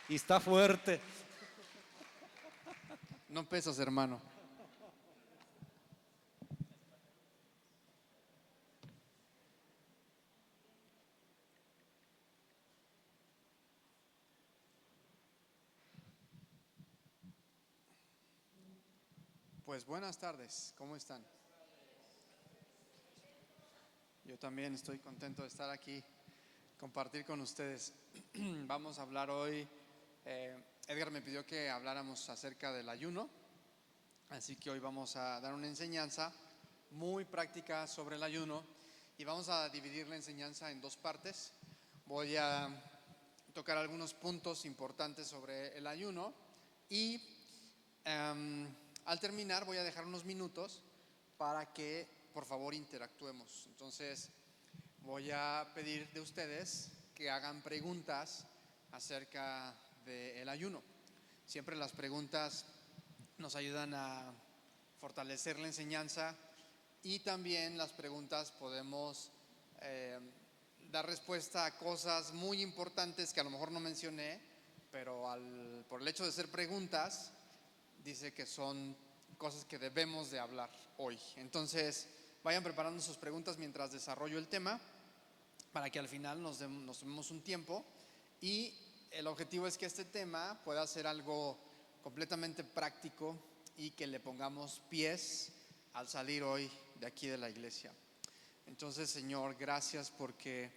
y está fuerte. No pesas, hermano. Pues buenas tardes, ¿cómo están? Yo también estoy contento de estar aquí, compartir con ustedes. Vamos a hablar hoy, Edgar me pidió que habláramos acerca del ayuno, así que hoy vamos a dar una enseñanza muy práctica sobre el ayuno y vamos a dividir la enseñanza en dos partes. Voy a tocar algunos puntos importantes sobre el ayuno y al terminar voy a dejar unos minutos para que por favor interactuemos. Entonces voy a pedir de ustedes que hagan preguntas acerca del ayuno. Siempre las preguntas nos ayudan a fortalecer la enseñanza y también las preguntas podemos dar respuesta a cosas muy importantes que a lo mejor no mencioné, pero por el hecho de ser preguntas, dice que son cosas que debemos de hablar hoy. Entonces, vayan preparando sus preguntas mientras desarrollo el tema, para que al final nos tomemos un tiempo. Y el objetivo es que este tema pueda ser algo completamente práctico y que le pongamos pies al salir hoy de aquí de la iglesia. Entonces, Señor, gracias porque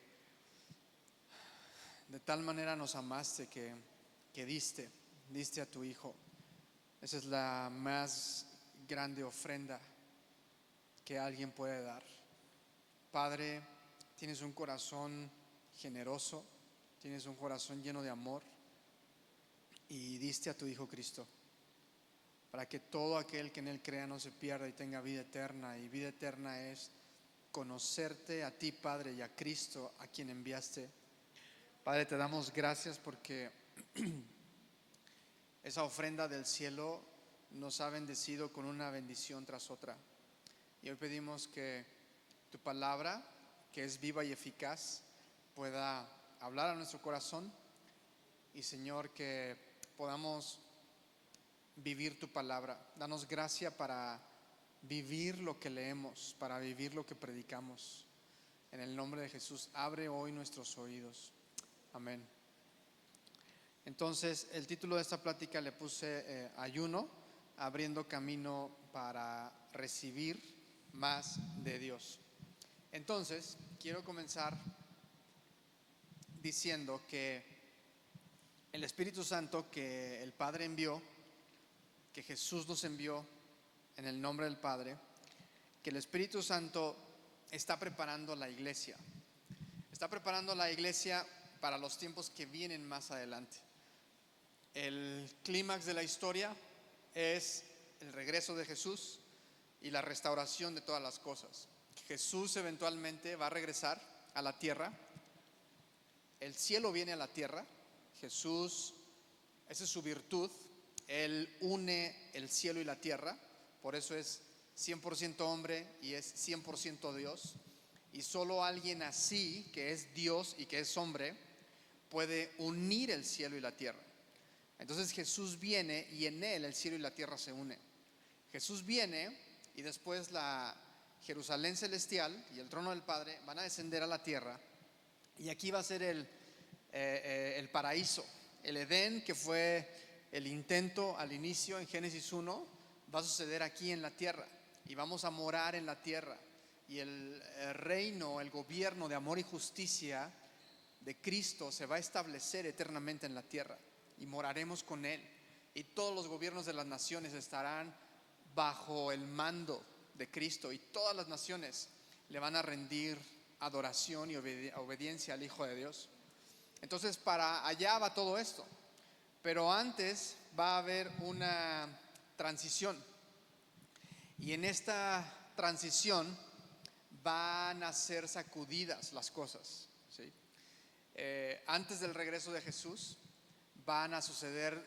de tal manera nos amaste que diste a tu Hijo. Esa es la más grande ofrenda que alguien puede dar. Padre, tienes un corazón generoso, tienes un corazón lleno de amor y diste a tu Hijo Cristo para que todo aquel que en Él crea no se pierda y tenga vida eterna. Y vida eterna es conocerte a ti, Padre, y a Cristo, a quien enviaste. Padre, te damos gracias porque esa ofrenda del cielo nos ha bendecido con una bendición tras otra. Y hoy pedimos que tu palabra, que es viva y eficaz, pueda hablar a nuestro corazón. Y Señor, que podamos vivir tu palabra. Danos gracia para vivir lo que leemos, para vivir lo que predicamos. En el nombre de Jesús, abre hoy nuestros oídos. Amén. Entonces, el título de esta plática le puse ayuno, abriendo camino para recibir más de Dios. Entonces, quiero comenzar diciendo que el Espíritu Santo que el Padre envió, que Jesús nos envió en el nombre del Padre, que el Espíritu Santo está preparando la iglesia. Está preparando la iglesia para los tiempos que vienen más adelante. El clímax de la historia es el regreso de Jesús y la restauración de todas las cosas. Jesús eventualmente va a regresar a la tierra. El cielo viene a la tierra. Jesús, esa es su virtud. Él une el cielo y la tierra. Por eso es 100% hombre y es 100% Dios. Y solo alguien así, que es Dios y que es hombre, puede unir el cielo y la tierra. Entonces Jesús viene y en Él el cielo y la tierra se unen. Jesús viene y después la Jerusalén celestial y el trono del Padre van a descender a la tierra. Y aquí va a ser el paraíso, el Edén, que fue el intento al inicio en Génesis 1, va a suceder aquí en la tierra. Y vamos a morar en la tierra. Y el reino, el gobierno de amor y justicia de Cristo se va a establecer eternamente en la tierra. Y moraremos con Él. Y todos los gobiernos de las naciones estarán bajo el mando de Cristo. Y todas las naciones le van a rendir adoración y obediencia al Hijo de Dios. Entonces para allá va todo esto. Pero antes va a haber una transición. Y en esta transición van a ser sacudidas las cosas, ¿sí? Antes del regreso de Jesús van a suceder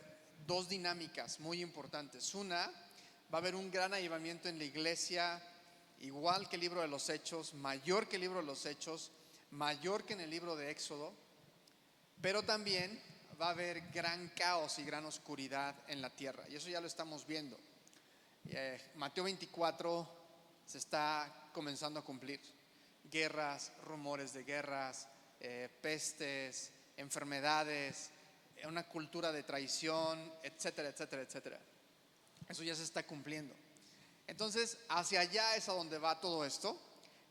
dos dinámicas muy importantes. Una, va a haber un gran avivamiento en la iglesia, igual que el libro de los Hechos, mayor que el libro de los Hechos, mayor que en el libro de Éxodo. Pero también va a haber gran caos y gran oscuridad en la tierra. Y eso ya lo estamos viendo. Mateo 24 se está comenzando a cumplir. Guerras, rumores de guerras, pestes, enfermedades, una cultura de traición, etcétera, etcétera, etcétera. Eso ya se está cumpliendo. Entonces, hacia allá es a donde va todo esto,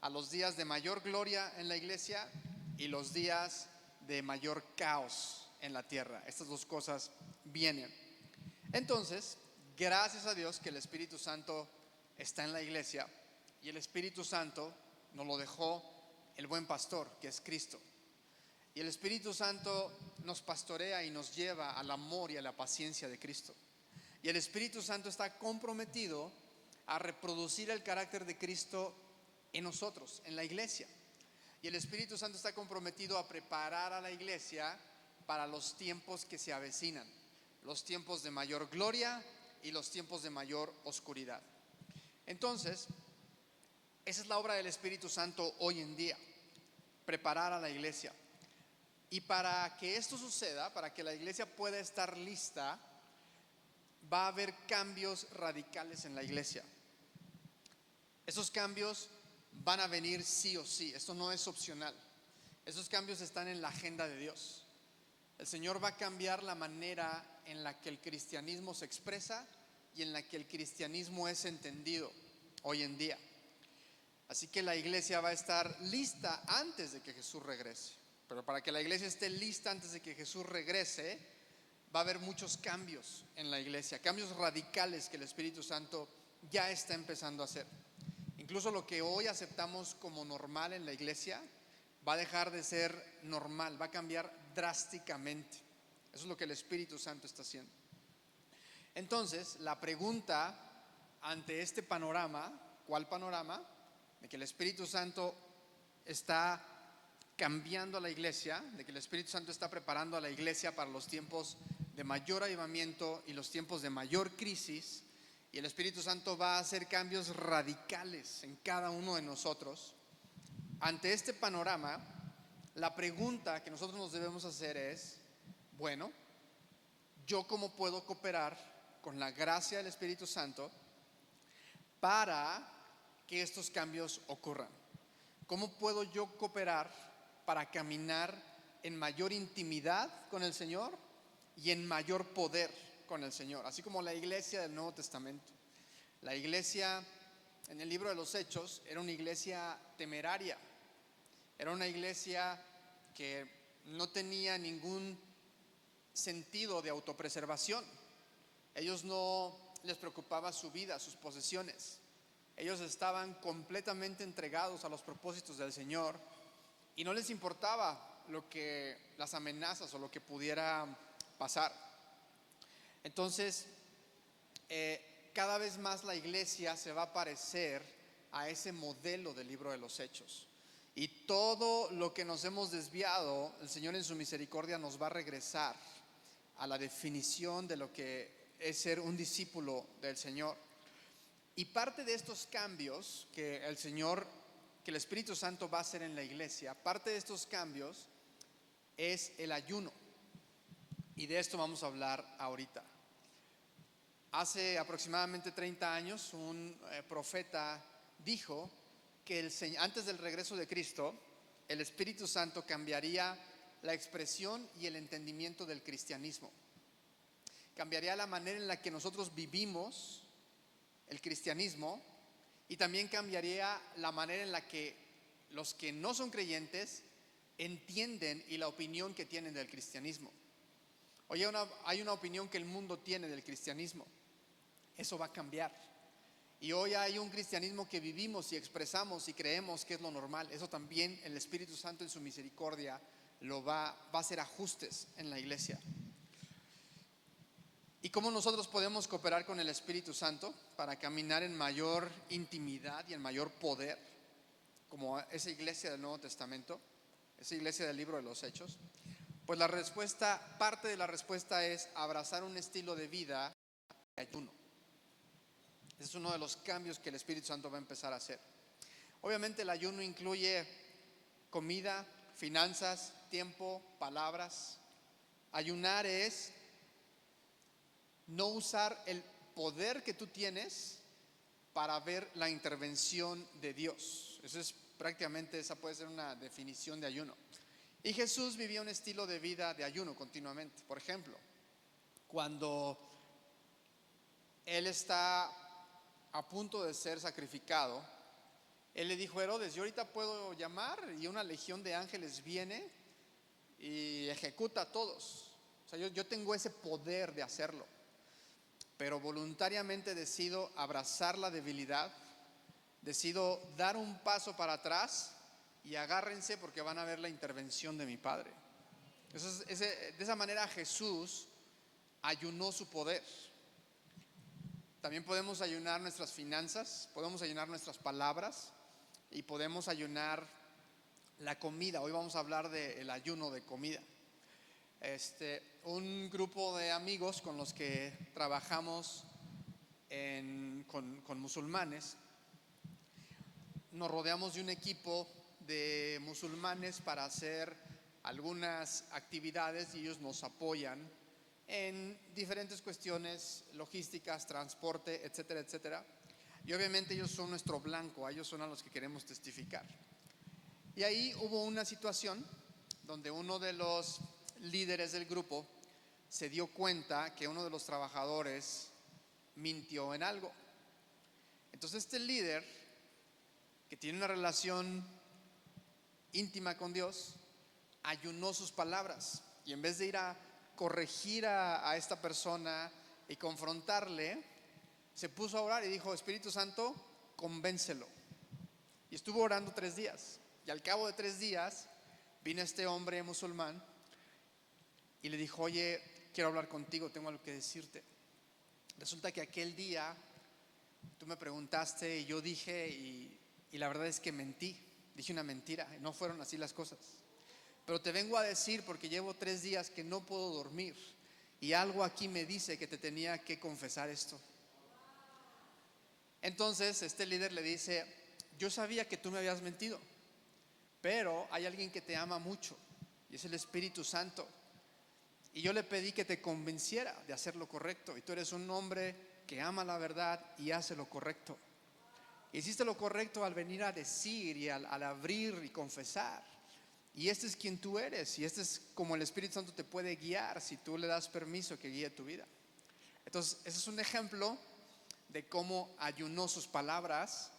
a los días de mayor gloria en la iglesia y los días de mayor caos en la tierra. Estas dos cosas vienen. Entonces, gracias a Dios que el Espíritu Santo está en la iglesia, y el Espíritu Santo nos lo dejó el buen pastor, que es Cristo. Y el Espíritu Santo nos pastorea y nos lleva al amor y a la paciencia de Cristo. Y el Espíritu Santo está comprometido a reproducir el carácter de Cristo en nosotros, en la iglesia. Y el Espíritu Santo está comprometido a preparar a la iglesia para los tiempos que se avecinan, los tiempos de mayor gloria y los tiempos de mayor oscuridad. Entonces, esa es la obra del Espíritu Santo hoy en día, preparar a la iglesia. Y para que esto suceda, para que la iglesia pueda estar lista, va a haber cambios radicales en la iglesia. Esos cambios van a venir sí o sí, esto no es opcional. Esos cambios están en la agenda de Dios. El Señor va a cambiar la manera en la que el cristianismo se expresa y en la que el cristianismo es entendido hoy en día. Así que la iglesia va a estar lista antes de que Jesús regrese. Pero para que la iglesia esté lista antes de que Jesús regrese, va a haber muchos cambios en la iglesia, cambios radicales que el Espíritu Santo ya está empezando a hacer. Incluso lo que hoy aceptamos como normal en la iglesia va a dejar de ser normal, va a cambiar drásticamente. Eso es lo que el Espíritu Santo está haciendo. Entonces, la pregunta ante este panorama, ¿cuál panorama? De que el Espíritu Santo está cambiando a la iglesia, de que el Espíritu Santo está preparando a la iglesia para los tiempos de mayor avivamiento y los tiempos de mayor crisis, y el Espíritu Santo va a hacer cambios radicales en cada uno de nosotros. Ante este panorama, la pregunta que nosotros nos debemos hacer es, bueno, ¿yo cómo puedo cooperar con la gracia del Espíritu Santo para que estos cambios ocurran? ¿Cómo puedo yo cooperar para caminar en mayor intimidad con el Señor y en mayor poder con el Señor? Así como la iglesia del Nuevo Testamento. La iglesia en el libro de los Hechos era una iglesia temeraria, era una iglesia que no tenía ningún sentido de autopreservación. Ellos no les preocupaba su vida, sus posesiones. Ellos estaban completamente entregados a los propósitos del Señor y no les importaba las amenazas o lo que pudiera pasar. Entonces, cada vez más la iglesia se va a parecer a ese modelo del libro de los Hechos. Y todo lo que nos hemos desviado, el Señor en su misericordia nos va a regresar a la definición de lo que es ser un discípulo del Señor. Y parte de estos cambios que el Espíritu Santo va a hacer en la iglesia, parte de estos cambios es el ayuno. Y de esto vamos a hablar ahorita. Hace aproximadamente 30 años un profeta dijo que antes del regreso de Cristo, el Espíritu Santo cambiaría la expresión y el entendimiento del cristianismo. Cambiaría la manera en la que nosotros vivimos el cristianismo y también cambiaría la manera en la que los que no son creyentes entienden y la opinión que tienen del cristianismo. Hoy hay una opinión que el mundo tiene del cristianismo. Eso va a cambiar. Y hoy hay un cristianismo que vivimos y expresamos y creemos que es lo normal. Eso también el Espíritu Santo en su misericordia va a hacer ajustes en la iglesia. ¿Y cómo nosotros podemos cooperar con el Espíritu Santo para caminar en mayor intimidad y en mayor poder, como esa iglesia del Nuevo Testamento, esa iglesia del libro de los Hechos? Pues parte de la respuesta es abrazar un estilo de vida de ayuno. Ese es uno de los cambios que el Espíritu Santo va a empezar a hacer. Obviamente el ayuno incluye comida, finanzas, tiempo, palabras, Ayunar es no usar el poder que tú tienes para ver la intervención de Dios. Eso es prácticamente, esa puede ser una definición de ayuno. Y Jesús vivía un estilo de vida de ayuno continuamente. Por ejemplo, cuando Él está a punto de ser sacrificado, Él le dijo a Herodes: yo ahorita puedo llamar y una legión de ángeles viene y ejecuta a todos. O sea, yo tengo ese poder de hacerlo, pero voluntariamente decido abrazar la debilidad, decido dar un paso para atrás y agárrense porque van a ver la intervención de mi Padre. De esa manera Jesús ayunó su poder. También podemos ayunar nuestras finanzas, podemos ayunar nuestras palabras y podemos ayunar la comida. Hoy vamos a hablar del ayuno de comida. Un grupo de amigos con los que trabajamos con musulmanes, nos rodeamos de un equipo de musulmanes para hacer algunas actividades y ellos nos apoyan en diferentes cuestiones logísticas, transporte, etcétera, etcétera. Y obviamente ellos son nuestro blanco, a ellos son a los que queremos testificar. Y ahí hubo una situación donde uno de los líderes del grupo se dio cuenta que uno de los trabajadores mintió en algo. Entonces este líder, que tiene una relación íntima con Dios, ayunó sus palabras y en vez de ir a corregir a esta persona y confrontarle, se puso a orar y dijo: Espíritu Santo, convéncelo. Y estuvo orando 3 días. Y al cabo de 3 días vino este hombre musulmán y le dijo: oye, quiero hablar contigo, tengo algo que decirte. Resulta que aquel día tú me preguntaste y yo dije, y la verdad es que mentí, dije una mentira, no fueron así las cosas. Pero te vengo a decir porque llevo 3 días que no puedo dormir y algo aquí me dice que te tenía que confesar esto. Entonces este líder le dice: yo sabía que tú me habías mentido, pero hay alguien que te ama mucho y es el Espíritu Santo. Y yo le pedí que te convenciera de hacer lo correcto. Y tú eres un hombre que ama la verdad y hace lo correcto. Hiciste lo correcto al venir a decir y al abrir y confesar. Y este es quien tú eres. Y este es como el Espíritu Santo te puede guiar si tú le das permiso que guíe tu vida. Entonces, ese es un ejemplo de cómo ayunó sus palabras.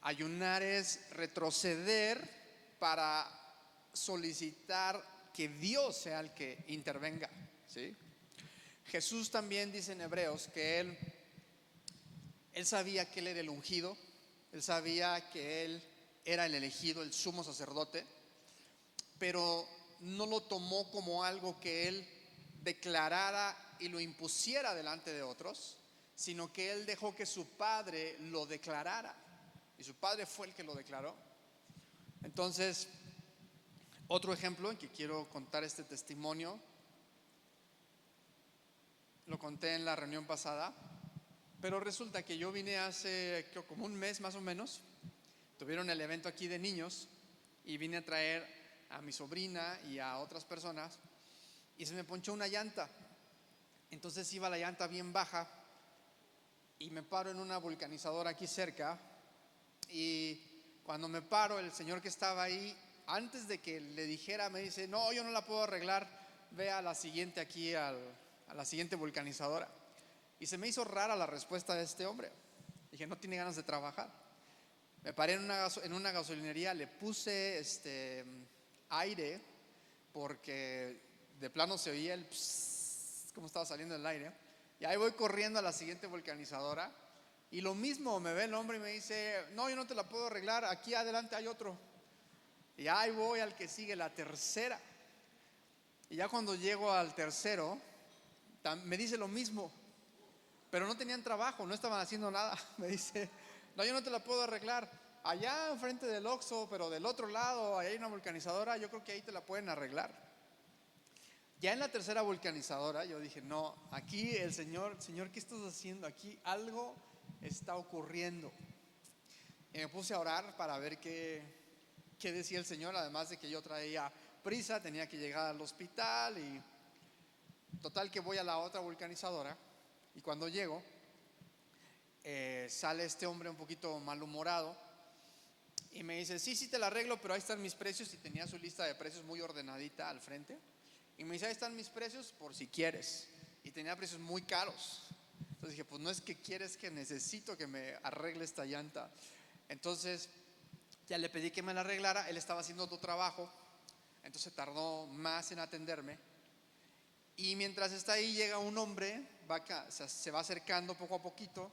Ayunar es retroceder para solicitar que Dios sea el que intervenga, ¿sí? Jesús también dice en Hebreos que él sabía que él era el ungido, él sabía que él era el elegido, el sumo sacerdote, pero no lo tomó como algo que él declarara y lo impusiera delante de otros, sino que él dejó que su Padre lo declarara, y su Padre fue el que lo declaró. Entonces, otro ejemplo en que quiero contar este testimonio, lo conté en la reunión pasada, pero resulta que yo vine hace como un mes más o menos. Tuvieron el evento aquí de niños y vine a traer a mi sobrina y a otras personas y se me ponchó una llanta. Entonces iba la llanta bien baja y me paro en una vulcanizadora aquí cerca, y cuando me paro, el señor que estaba ahí, antes de que le dijera, me dice: no, yo no la puedo arreglar, ve a la siguiente aquí, a la siguiente vulcanizadora. Y se me hizo rara la respuesta de este hombre. Dije: no tiene ganas de trabajar. Me paré en una gasolinería, le puse aire, porque de plano se oía el pss, como estaba saliendo el aire. Y ahí voy corriendo a la siguiente vulcanizadora. Y lo mismo, me ve el hombre y me dice: no, yo no te la puedo arreglar, aquí adelante hay otro. Y ahí voy al que sigue, la tercera. Y ya cuando llego al tercero, me dice lo mismo, pero no tenían trabajo, no estaban haciendo nada. Me dice: no, yo no te la puedo arreglar, allá enfrente del Oxxo, pero del otro lado, ahí hay una vulcanizadora, yo creo que ahí te la pueden arreglar. Ya en la tercera vulcanizadora yo dije: no, aquí el Señor, ¿qué estás haciendo? Aquí algo está ocurriendo. Y me puse a orar para ver qué decía el Señor, además de que yo traía prisa, tenía que llegar al hospital Total que voy a la otra vulcanizadora y cuando llego, sale este hombre un poquito malhumorado y me dice, sí, sí te la arreglo, pero ahí están mis precios. Y tenía su lista de precios muy ordenadita al frente. Y me dice, ahí están mis precios por si quieres. Y tenía precios muy caros. Entonces dije, pues no es que quieres, que necesito que me arregle esta llanta. Entonces ya le pedí que me la arreglara. Él estaba haciendo otro trabajo, entonces tardó más en atenderme. Y mientras está ahí llega un hombre, se va acercando poco a poquito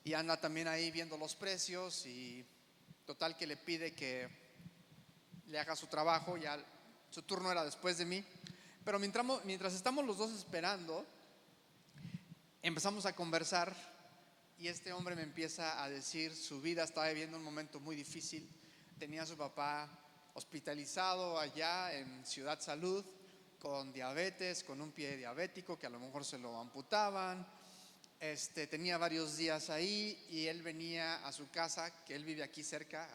y anda también ahí viendo los precios. Y total que le pide que le haga su trabajo. Ya su turno era después de mí. Pero mientras estamos los dos esperando, empezamos a conversar y este hombre me empieza a decir su vida. Estaba viviendo un momento muy difícil. Tenía a su papá hospitalizado allá en Ciudad Salud con diabetes, con un pie diabético que a lo mejor se lo amputaban. Tenía varios días ahí y él venía a su casa, que él vive aquí cerca,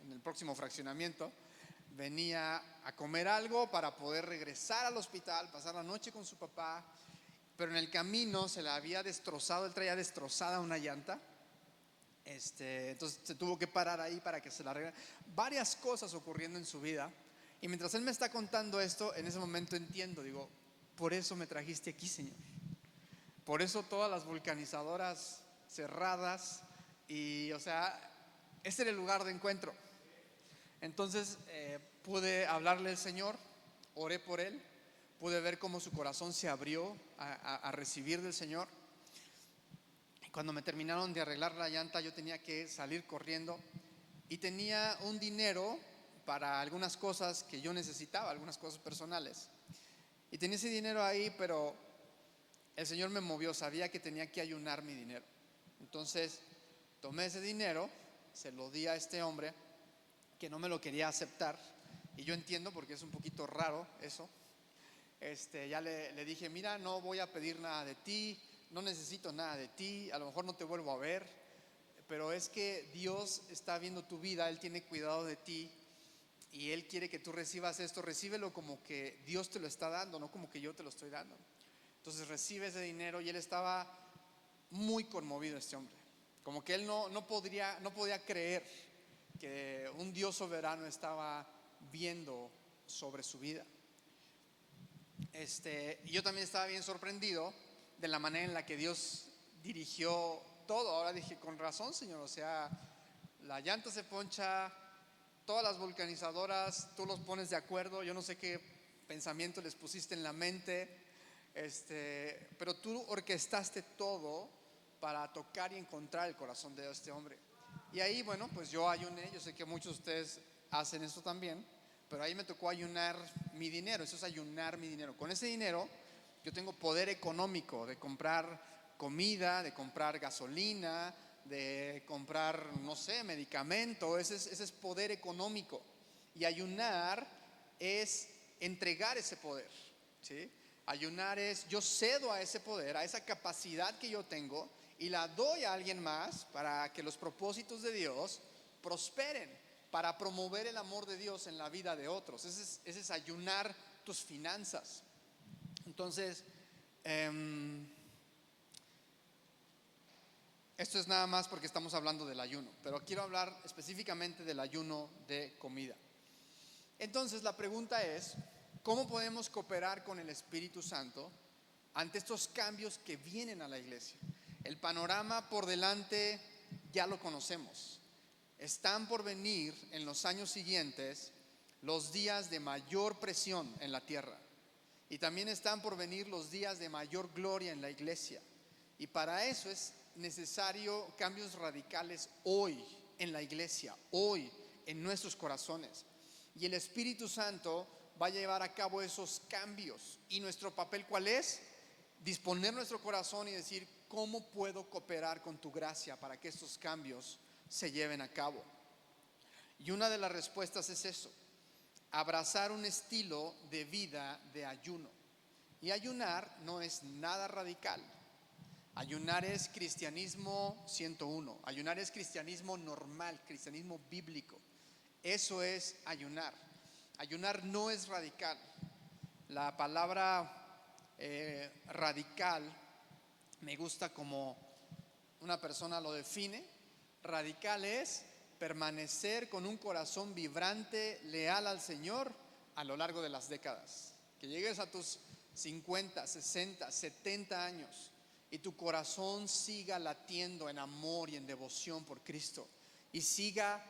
en el próximo fraccionamiento. Venía a comer algo para poder regresar al hospital, pasar la noche con su papá, pero en el camino se le había destrozado, él traía destrozada una llanta. Entonces se tuvo que parar ahí para que se la arreglara. Varias cosas ocurriendo en su vida. Y mientras él me está contando esto, en ese momento entiendo, digo, por eso me trajiste aquí, Señor. Por eso todas las vulcanizadoras cerradas. Y o sea, este era el lugar de encuentro. Entonces pude hablarle al Señor, oré por él, pude ver cómo su corazón se abrió a recibir del Señor. Cuando me terminaron de arreglar la llanta, yo tenía que salir corriendo y tenía un dinero para algunas cosas que yo necesitaba, algunas cosas personales. Y tenía ese dinero ahí, pero el Señor me movió, sabía que tenía que ayunar mi dinero. Entonces tomé ese dinero, se lo di a este hombre que no me lo quería aceptar. Y yo entiendo porque es un poquito raro eso. Ya le dije, mira, no voy a pedir nada de ti, no necesito nada de ti, a lo mejor no te vuelvo a ver, pero es que Dios está viendo tu vida, Él tiene cuidado de ti y Él quiere que tú recibas esto. Recíbelo como que Dios te lo está dando, no como que yo te lo estoy dando. Entonces recibe ese dinero y él estaba muy conmovido, este hombre, como que él no podía creer que un Dios soberano estaba viendo sobre su vida. Y yo también estaba bien sorprendido de la manera en la que Dios dirigió todo. Ahora dije, con razón, Señor, o sea, la llanta se poncha, todas las vulcanizadoras, tú los pones de acuerdo. Yo no sé qué pensamiento les pusiste en la mente, pero tú orquestaste todo para tocar y encontrar el corazón de este hombre. Y ahí, bueno, pues yo ayuné. Yo sé que muchos de ustedes hacen eso también, pero ahí me tocó ayunar mi dinero. Eso es ayunar mi dinero. Con ese dinero yo tengo poder económico de comprar comida, de comprar gasolina, de comprar, no sé, medicamento. Ese es poder económico. Y ayunar es entregar ese poder, ¿sí? Ayunar es, yo cedo a ese poder, a esa capacidad que yo tengo, y la doy a alguien más para que los propósitos de Dios prosperen, para promover el amor de Dios en la vida de otros. Ese es ayunar tus finanzas. Entonces, esto es nada más porque estamos hablando del ayuno, pero quiero hablar específicamente del ayuno de comida. Entonces la pregunta es, ¿cómo podemos cooperar con el Espíritu Santo ante estos cambios que vienen a la iglesia? El panorama por delante ya lo conocemos. Están por venir en los años siguientes los días de mayor presión en la tierra, y también están por venir los días de mayor gloria en la iglesia. Y para eso es necesario cambios radicales hoy en la iglesia, hoy en nuestros corazones. Y el Espíritu Santo va a llevar a cabo esos cambios. ¿Y nuestro papel cuál es? Disponer nuestro corazón y decir, ¿cómo puedo cooperar con tu gracia para que estos cambios se lleven a cabo? Y una de las respuestas es eso: abrazar un estilo de vida de ayuno. Y ayunar no es nada radical. Ayunar es cristianismo 101. Ayunar es cristianismo normal, cristianismo bíblico. Eso es ayunar. Ayunar no es radical. La palabra radical, me gusta como una persona lo define. Radical es permanecer con un corazón vibrante, leal al Señor a lo largo de las décadas. Que llegues a tus 50, 60, 70 años y tu corazón siga latiendo en amor y en devoción por Cristo, y siga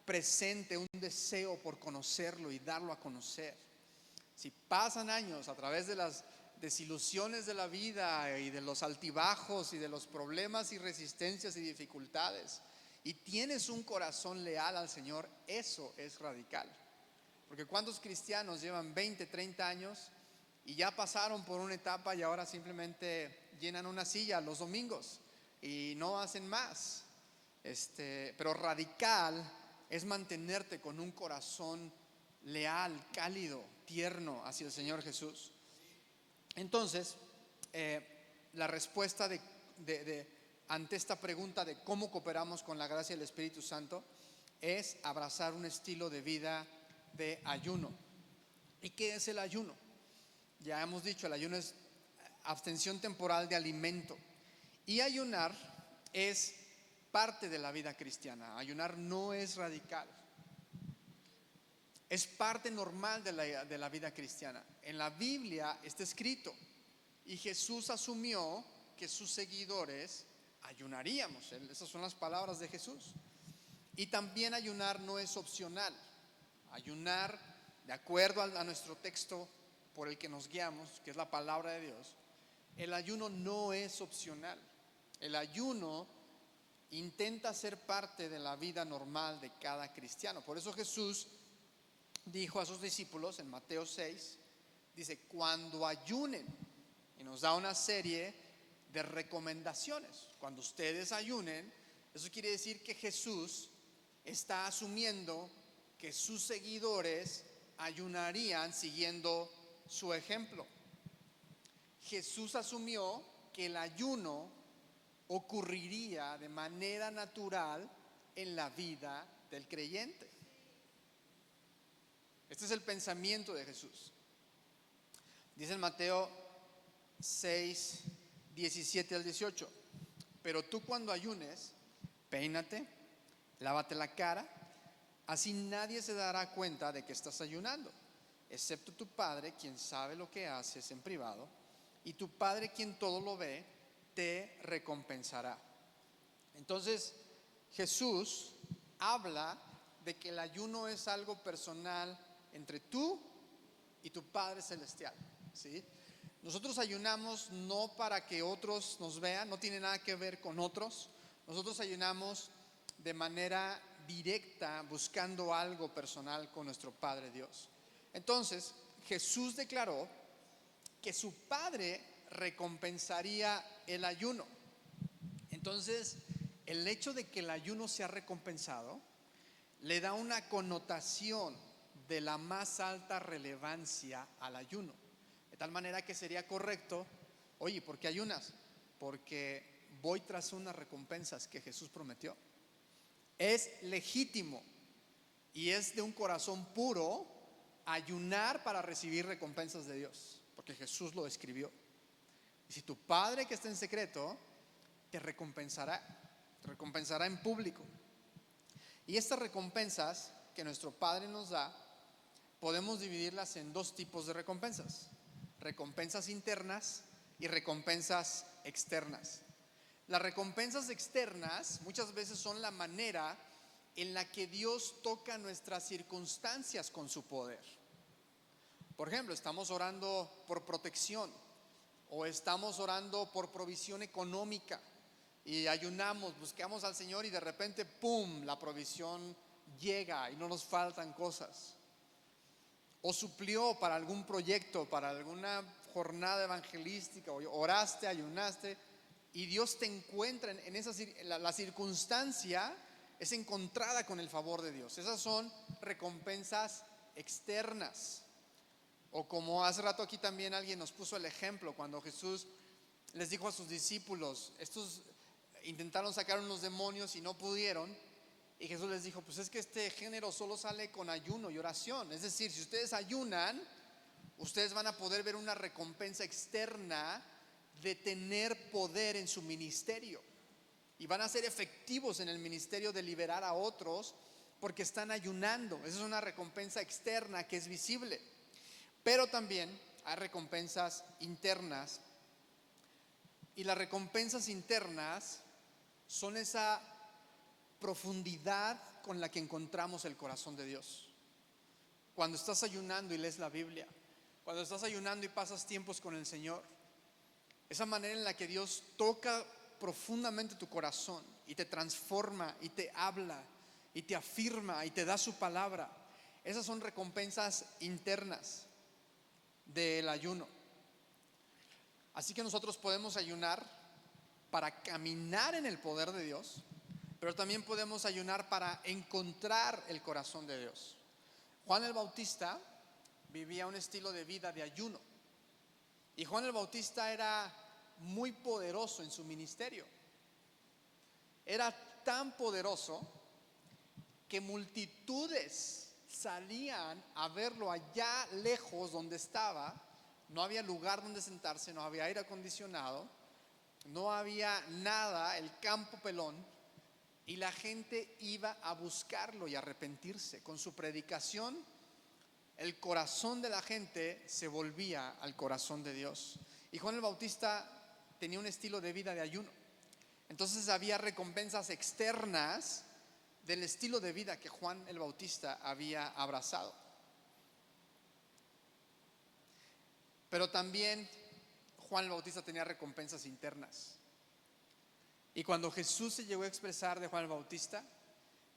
presente un deseo por conocerlo y darlo a conocer. Si pasan años a través de las desilusiones de la vida y de los altibajos y de los problemas y resistencias y dificultades, y tienes un corazón leal al Señor, eso es radical. Porque ¿cuántos cristianos llevan 20, 30 años y ya pasaron por una etapa y ahora simplemente llenan una silla los domingos y no hacen más? Pero radical es mantenerte con un corazón leal, cálido, tierno hacia el Señor Jesús. Entonces, la respuesta ante esta pregunta de cómo cooperamos con la gracia del Espíritu Santo es abrazar un estilo de vida de ayuno. ¿Y qué es el ayuno? Ya hemos dicho, el ayuno es abstención temporal de alimento. Y ayunar es parte de la vida cristiana. Ayunar no es radical. Es parte normal de la vida cristiana. En la Biblia está escrito, y Jesús asumió que sus seguidores ayunaríamos. Esas son las palabras de Jesús. Y también ayunar no es opcional. Ayunar, de acuerdo a nuestro texto por el que nos guiamos, que es la palabra de Dios, el ayuno no es opcional. El ayuno intenta ser parte de la vida normal de cada cristiano. Por eso Jesús dijo a sus discípulos en Mateo 6, dice, cuando ayunen, y nos da una serie de recomendaciones. Cuando ustedes ayunen, eso quiere decir que Jesús está asumiendo que sus seguidores ayunarían siguiendo su ejemplo. Jesús asumió que el ayuno ocurriría de manera natural en la vida del creyente. Este es el pensamiento de Jesús. Dice en Mateo 6, 17 al 18, pero tú cuando ayunes, peínate, lávate la cara, así nadie se dará cuenta de que estás ayunando, excepto tu Padre, quien sabe lo que haces en privado, y tu Padre, quien todo lo ve, te recompensará. Entonces, Jesús habla de que el ayuno es algo personal entre tú y tu Padre Celestial, ¿sí? Nosotros ayunamos no para que otros nos vean, no tiene nada que ver con otros. Nosotros ayunamos de manera directa, buscando algo personal con nuestro Padre Dios. Entonces, Jesús declaró que su Padre recompensaría el ayuno. Entonces, el hecho de que el ayuno sea recompensado le da una connotación de la más alta relevancia al ayuno. De tal manera que sería correcto, oye, ¿por qué ayunas? Porque voy tras unas recompensas que Jesús prometió. Es legítimo y es de un corazón puro ayunar para recibir recompensas de Dios, porque Jesús lo describió. Y si tu Padre que está en secreto te recompensará en público. Y estas recompensas que nuestro Padre nos da, podemos dividirlas en dos tipos de recompensas: recompensas internas y recompensas externas. Las recompensas externas muchas veces son la manera en la que Dios toca nuestras circunstancias con su poder. Por ejemplo, estamos orando por protección o estamos orando por provisión económica y ayunamos, buscamos al Señor y de repente, ¡pum!, la provisión llega y no nos faltan cosas. O suplió para algún proyecto, para alguna jornada evangelística, o oraste, ayunaste y Dios te encuentra en esa, la circunstancia es encontrada con el favor de Dios. Esas son recompensas externas. O como hace rato aquí también alguien nos puso el ejemplo, cuando Jesús les dijo a sus discípulos, estos intentaron sacar unos demonios y no pudieron, y Jesús les dijo, pues es que este género solo sale con ayuno y oración. Es decir, si ustedes ayunan, ustedes van a poder ver una recompensa externa de tener poder en su ministerio. Y van a ser efectivos en el ministerio de liberar a otros porque están ayunando. Esa es una recompensa externa que es visible. Pero también hay recompensas internas. Y las recompensas internas son esa profundidad con la que encontramos el corazón de Dios. Cuando estás ayunando y lees la Biblia, cuando estás ayunando y pasas tiempos con el Señor, esa manera en la que Dios toca profundamente tu corazón y te transforma y te habla y te afirma y te da su palabra, esas son recompensas internas del ayuno. Así que nosotros podemos ayunar para caminar en el poder de Dios, pero también podemos ayunar para encontrar el corazón de Dios. Juan el Bautista vivía un estilo de vida de ayuno, y Juan el Bautista era muy poderoso en su ministerio. Era tan poderoso que multitudes salían a verlo allá lejos donde estaba. No había lugar donde sentarse, no había aire acondicionado, no había nada, el campo pelón, y la gente iba a buscarlo y a arrepentirse. Con su predicación, el corazón de la gente se volvía al corazón de Dios. Y Juan el Bautista tenía un estilo de vida de ayuno. Entonces había recompensas externas del estilo de vida que Juan el Bautista había abrazado. Pero también Juan el Bautista tenía recompensas internas. Y cuando Jesús se llegó a expresar de Juan el Bautista,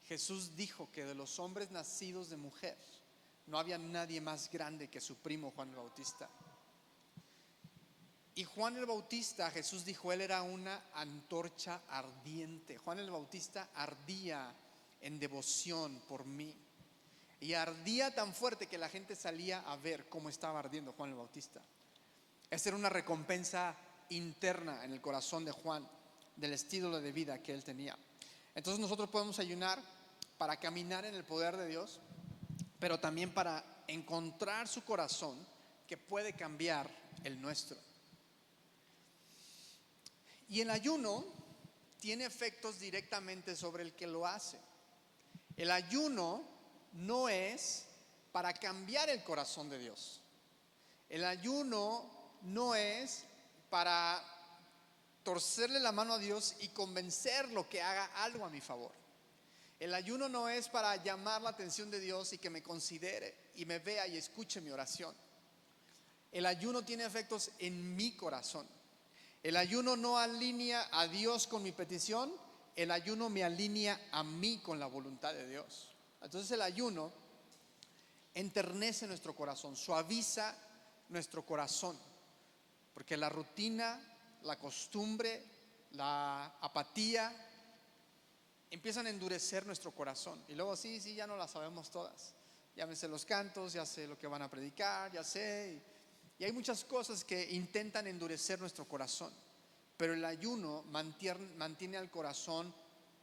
Jesús dijo que de los hombres nacidos de mujer no había nadie más grande que su primo Juan el Bautista. Y Juan el Bautista, Jesús dijo, él era una antorcha ardiente. Juan el Bautista ardía en devoción por mí. Y ardía tan fuerte que la gente salía a ver cómo estaba ardiendo Juan el Bautista. Esa era una recompensa interna en el corazón de Juan, del estilo de vida que él tenía. Entonces nosotros podemos ayunar para caminar en el poder de Dios, pero también para encontrar su corazón, que puede cambiar el nuestro. Y el ayuno tiene efectos directamente sobre el que lo hace. El ayuno no es para cambiar el corazón de Dios. El ayuno no es para torcerle la mano a Dios y convencerlo que haga algo a mi favor. El ayuno no es para llamar la atención de Dios y que me considere y me vea y escuche mi oración. El ayuno tiene efectos en mi corazón. El ayuno no alinea a Dios con mi petición, el ayuno me alinea a mí con la voluntad de Dios. Entonces el ayuno enternece nuestro corazón, suaviza nuestro corazón, porque la rutina, la costumbre, la apatía empiezan a endurecer nuestro corazón. Y luego sí, ya no las sabemos todas. Ya me sé los cantos, ya sé lo que van a predicar, ya sé. Y hay muchas cosas que intentan endurecer nuestro corazón. Pero el ayuno mantiene al corazón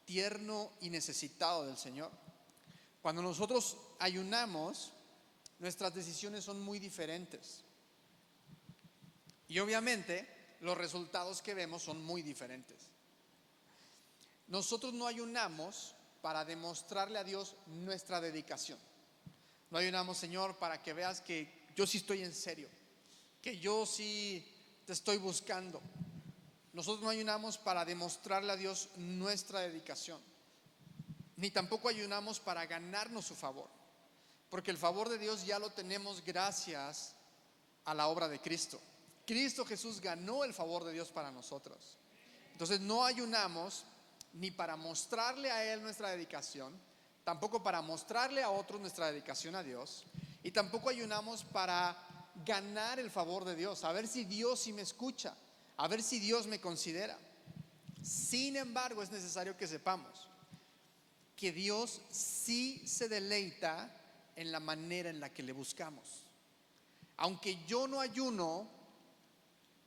tierno y necesitado del Señor. Cuando nosotros ayunamos, nuestras decisiones son muy diferentes. Y obviamente los resultados que vemos son muy diferentes. Nosotros no ayunamos para demostrarle a Dios nuestra dedicación. No ayunamos, Señor, para que veas que yo sí estoy en serio, que yo sí te estoy buscando. Nosotros no ayunamos para demostrarle a Dios nuestra dedicación, ni tampoco ayunamos para ganarnos su favor, porque el favor de Dios ya lo tenemos gracias a la obra de Cristo. Cristo Jesús ganó el favor de Dios para nosotros. Entonces no ayunamos ni para mostrarle a Él nuestra dedicación, tampoco para mostrarle a otros nuestra dedicación a Dios, y tampoco ayunamos para ganar el favor de Dios, a ver si Dios sí me escucha, a ver si Dios me considera. Sin embargo, es necesario que sepamos que Dios sí se deleita en la manera en la que le buscamos. Aunque yo no ayuno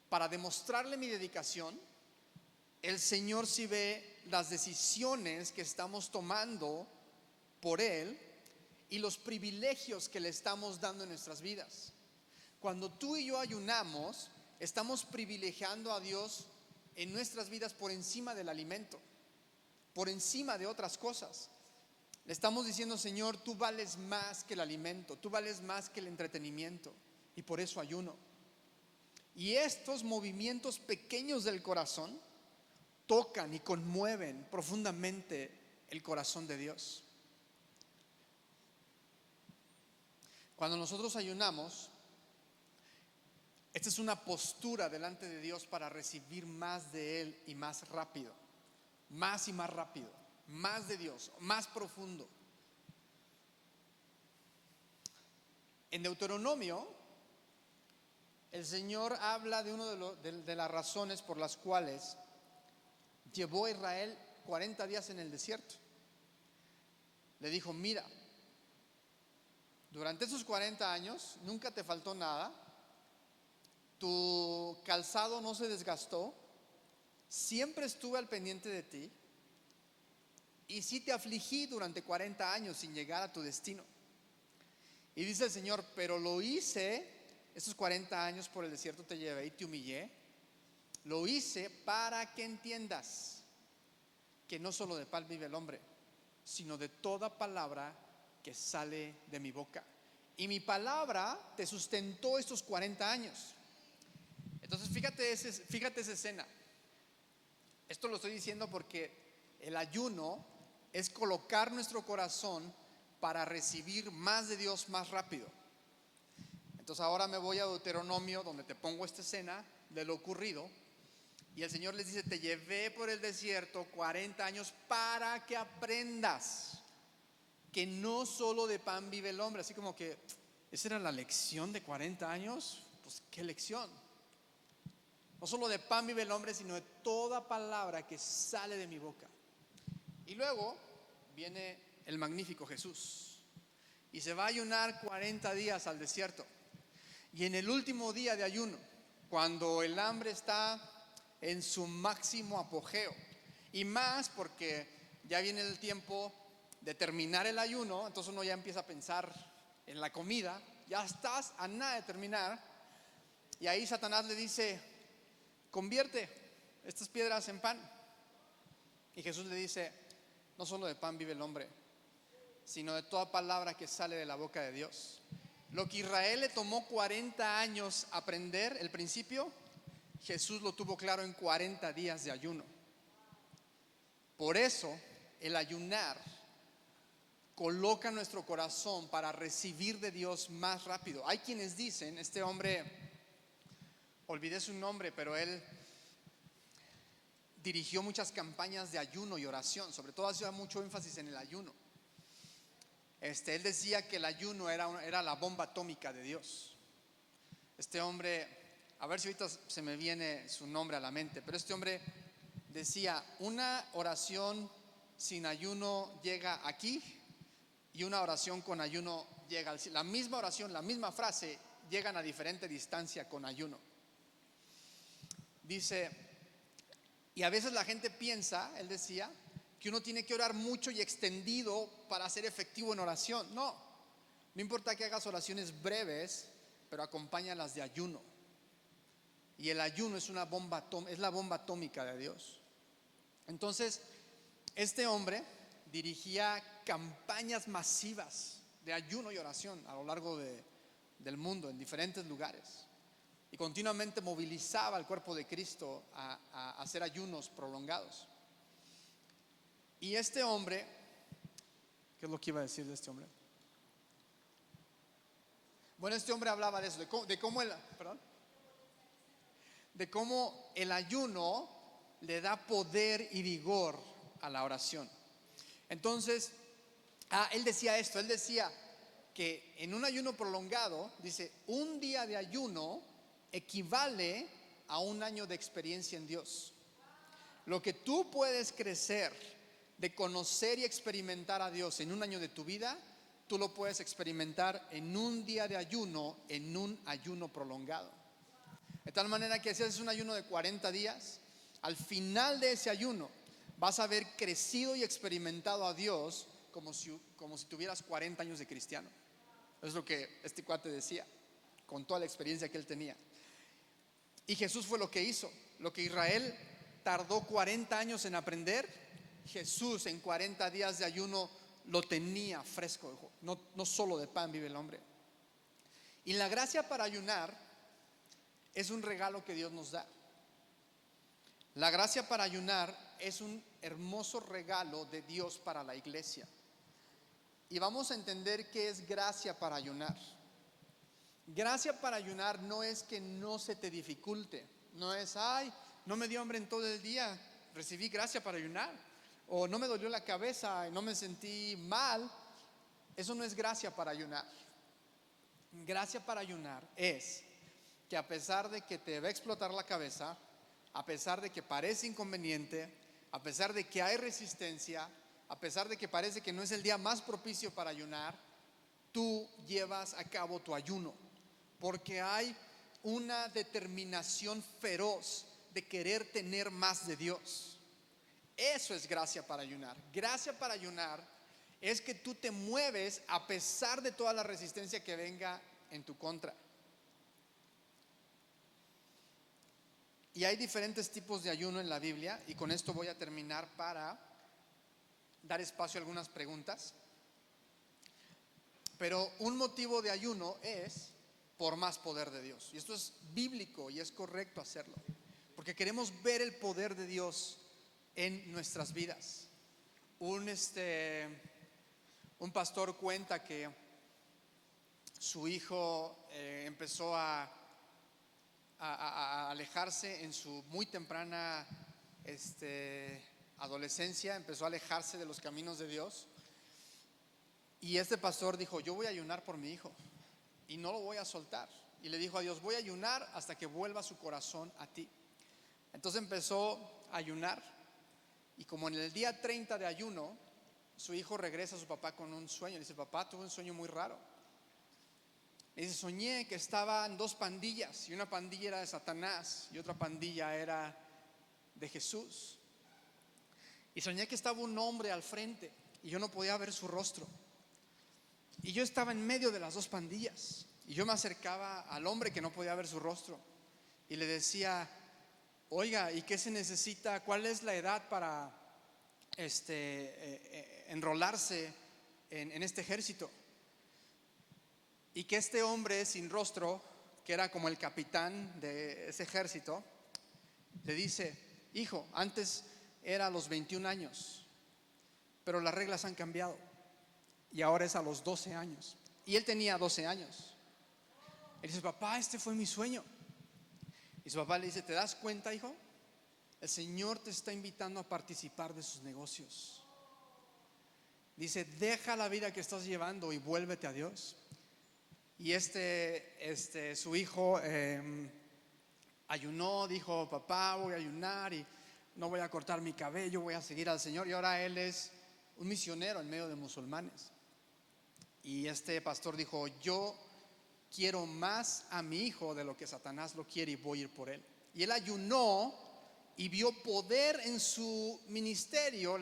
para demostrarle mi dedicación, el Señor sí ve las decisiones que estamos tomando por Él y los privilegios que le estamos dando en nuestras vidas. Cuando tú y yo ayunamos, estamos privilegiando a Dios en nuestras vidas por encima del alimento, por encima de otras cosas. Le estamos diciendo: Señor, tú vales más que el alimento, tú vales más que el entretenimiento, y por eso ayuno. Y estos movimientos pequeños del corazón tocan y conmueven profundamente el corazón de Dios. Cuando nosotros ayunamos, esta es una postura delante de Dios para recibir más de Él y más rápido, más y más rápido, más de Dios, más profundo. En Deuteronomio, el Señor habla de una de las razones por las cuales llevó a Israel 40 días en el desierto. Le dijo: mira, durante esos 40 años nunca te faltó nada, tu calzado no se desgastó, siempre estuve al pendiente de ti, y sí te afligí durante 40 años sin llegar a tu destino. Y dice el Señor: pero lo hice, estos 40 años por el desierto te llevé y te humillé, lo hice para que entiendas que no solo de pan vive el hombre, sino de toda palabra que sale de mi boca. Y mi palabra te sustentó estos 40 años. Entonces fíjate esa escena. Esto lo estoy diciendo porque el ayuno es colocar nuestro corazón para recibir más de Dios más rápido. Entonces ahora me voy a Deuteronomio, donde te pongo esta escena de lo ocurrido. Y el Señor les dice: te llevé por el desierto 40 años para que aprendas que no solo de pan vive el hombre. Así como que, ¿esa era la lección de 40 años? Pues qué lección. No solo de pan vive el hombre, sino de toda palabra que sale de mi boca. Y luego viene el magnífico Jesús y se va a ayunar 40 días al desierto. Y en el último día de ayuno, cuando el hambre está en su máximo apogeo, y más porque ya viene el tiempo de terminar el ayuno, entonces uno ya empieza a pensar en la comida, ya estás a nada de terminar, y ahí Satanás le dice: convierte estas piedras en pan. Y Jesús le dice: no solo de pan vive el hombre, sino de toda palabra que sale de la boca de Dios. Lo que Israel le tomó 40 años aprender, el principio, Jesús lo tuvo claro en 40 días de ayuno. Por eso el ayunar coloca nuestro corazón para recibir de Dios más rápido. Hay quienes dicen, este hombre, olvidé su nombre, pero él dirigió muchas campañas de ayuno y oración, sobre todo hacía mucho énfasis en el ayuno. Él decía que el ayuno era la bomba atómica de Dios. Este hombre, a ver si ahorita se me viene su nombre a la mente, pero este hombre decía: una oración sin ayuno llega aquí, y una oración con ayuno llega al cielo. La misma oración, la misma frase, llegan a diferente distancia con ayuno. Dice, y a veces la gente piensa, él decía, que uno tiene que orar mucho y extendido para ser efectivo en oración. No importa que hagas oraciones breves, pero acompáñalas de ayuno. Y el ayuno es la bomba atómica de Dios. Entonces, este hombre dirigía campañas masivas de ayuno y oración a lo largo del mundo, en diferentes lugares, y continuamente movilizaba al cuerpo de Cristo a hacer ayunos prolongados. Y este hombre, ¿qué es lo que iba a decir de este hombre? Bueno, este hombre hablaba de eso, de cómo el ayuno le da poder y vigor a la oración. Entonces, él decía esto, él decía que en un ayuno prolongado, dice, un día de ayuno equivale a un año de experiencia en Dios. Lo que tú puedes crecer de conocer y experimentar a Dios en un año de tu vida, tú lo puedes experimentar en un día de ayuno, en un ayuno prolongado. De tal manera que si haces un ayuno de 40 días, al final de ese ayuno vas a haber crecido y experimentado a Dios como si tuvieras 40 años de cristiano. Es lo que este cuate decía. con toda la experiencia que él tenía. Y Jesús fue lo que hizo. Lo que Israel tardó 40 años en aprender, Jesús en 40 días de ayuno lo tenía fresco. No solo de pan vive el hombre. Y la gracia para ayunar es un regalo que Dios nos da. La gracia para ayunar es un hermoso regalo de Dios para la iglesia. Y vamos a entender qué es gracia para ayunar. Gracia para ayunar no es que no se te dificulte. No es, ay, no me dio hambre en todo el día, recibí gracia para ayunar. O no me dolió la cabeza y no me sentí mal. Eso no es gracia para ayunar. Gracia para ayunar es que a pesar de que te va a explotar la cabeza, a pesar de que parece inconveniente, a pesar de que hay resistencia, a pesar de que parece que no es el día más propicio para ayunar, tú llevas a cabo tu ayuno, porque hay una determinación feroz de querer tener más de Dios. Eso es gracia para ayunar. Gracia para ayunar es que tú te mueves a pesar de toda la resistencia que venga en tu contra. Y hay diferentes tipos de ayuno en la Biblia, y con esto voy a terminar para dar espacio a algunas preguntas. Pero un motivo de ayuno es por más poder de Dios. Y esto es bíblico y es correcto hacerlo, porque queremos ver el poder de Dios en nuestras vidas. Un pastor cuenta que su hijo empezó a alejarse en su muy temprana adolescencia, empezó a alejarse de los caminos de Dios. Y este pastor dijo, yo voy a ayunar por mi hijo y no lo voy a soltar. Y le dijo a Dios, voy a ayunar hasta que vuelva su corazón a ti. Entonces empezó a ayunar, y como en el día 30 de ayuno, su hijo regresa a su papá con un sueño. Le dice, papá, tuve un sueño muy raro. Le dice, soñé que estaban dos pandillas, y una pandilla era de Satanás y otra pandilla era de Jesús. Y soñé que estaba un hombre al frente y yo no podía ver su rostro. Y yo estaba en medio de las dos pandillas, y yo me acercaba al hombre que no podía ver su rostro y le decía, oiga, ¿y qué se necesita? ¿Cuál es la edad para enrolarse en este ejército? Y que este hombre sin rostro, que era como el capitán de ese ejército, le dice, hijo, antes era a los 21 años, pero las reglas han cambiado y ahora es a los 12 años. Y él tenía 12 años. Él dice, papá, este fue mi sueño. Y su papá le dice, ¿te das cuenta, hijo? El Señor te está invitando a participar de sus negocios. Dice, deja la vida que estás llevando y vuélvete a Dios. Y su hijo ayunó, dijo, papá, voy a ayunar y no voy a cortar mi cabello, voy a seguir al Señor. Y ahora él es un misionero en medio de musulmanes. Y este pastor dijo, yo quiero más a mi hijo de lo que Satanás lo quiere y voy a ir por él. Y él ayunó y vio poder en su ministerio.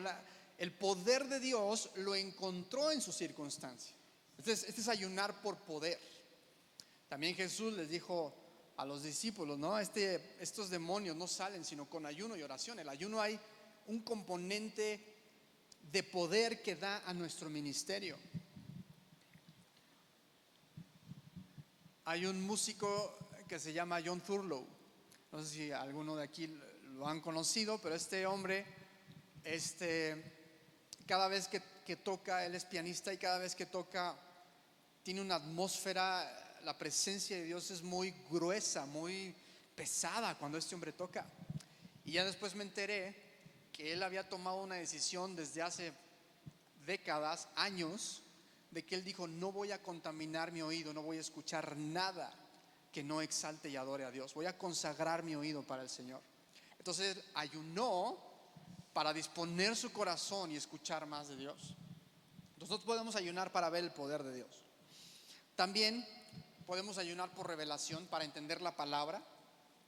El poder de Dios lo encontró en su circunstancia. Este es ayunar por poder. También Jesús les dijo a los discípulos, ¿no? Estos demonios no salen sino con ayuno y oración. El ayuno, hay un componente de poder que da a nuestro ministerio. Hay un músico que se llama John Thurlow. No sé si alguno de aquí lo han conocido, pero este hombre, cada vez que toca, él es pianista, y cada vez que toca tiene una atmósfera, la presencia de Dios es muy gruesa, muy pesada cuando este hombre toca. Y ya después me enteré que él había tomado una decisión desde hace décadas, años, de que él dijo, no voy a contaminar mi oído, no voy a escuchar nada que no exalte y adore a Dios, voy a consagrar mi oído para el Señor. Entonces ayunó para disponer su corazón y escuchar más de Dios. Nosotros podemos ayunar para ver el poder de Dios. También podemos ayunar por revelación, para entender la palabra.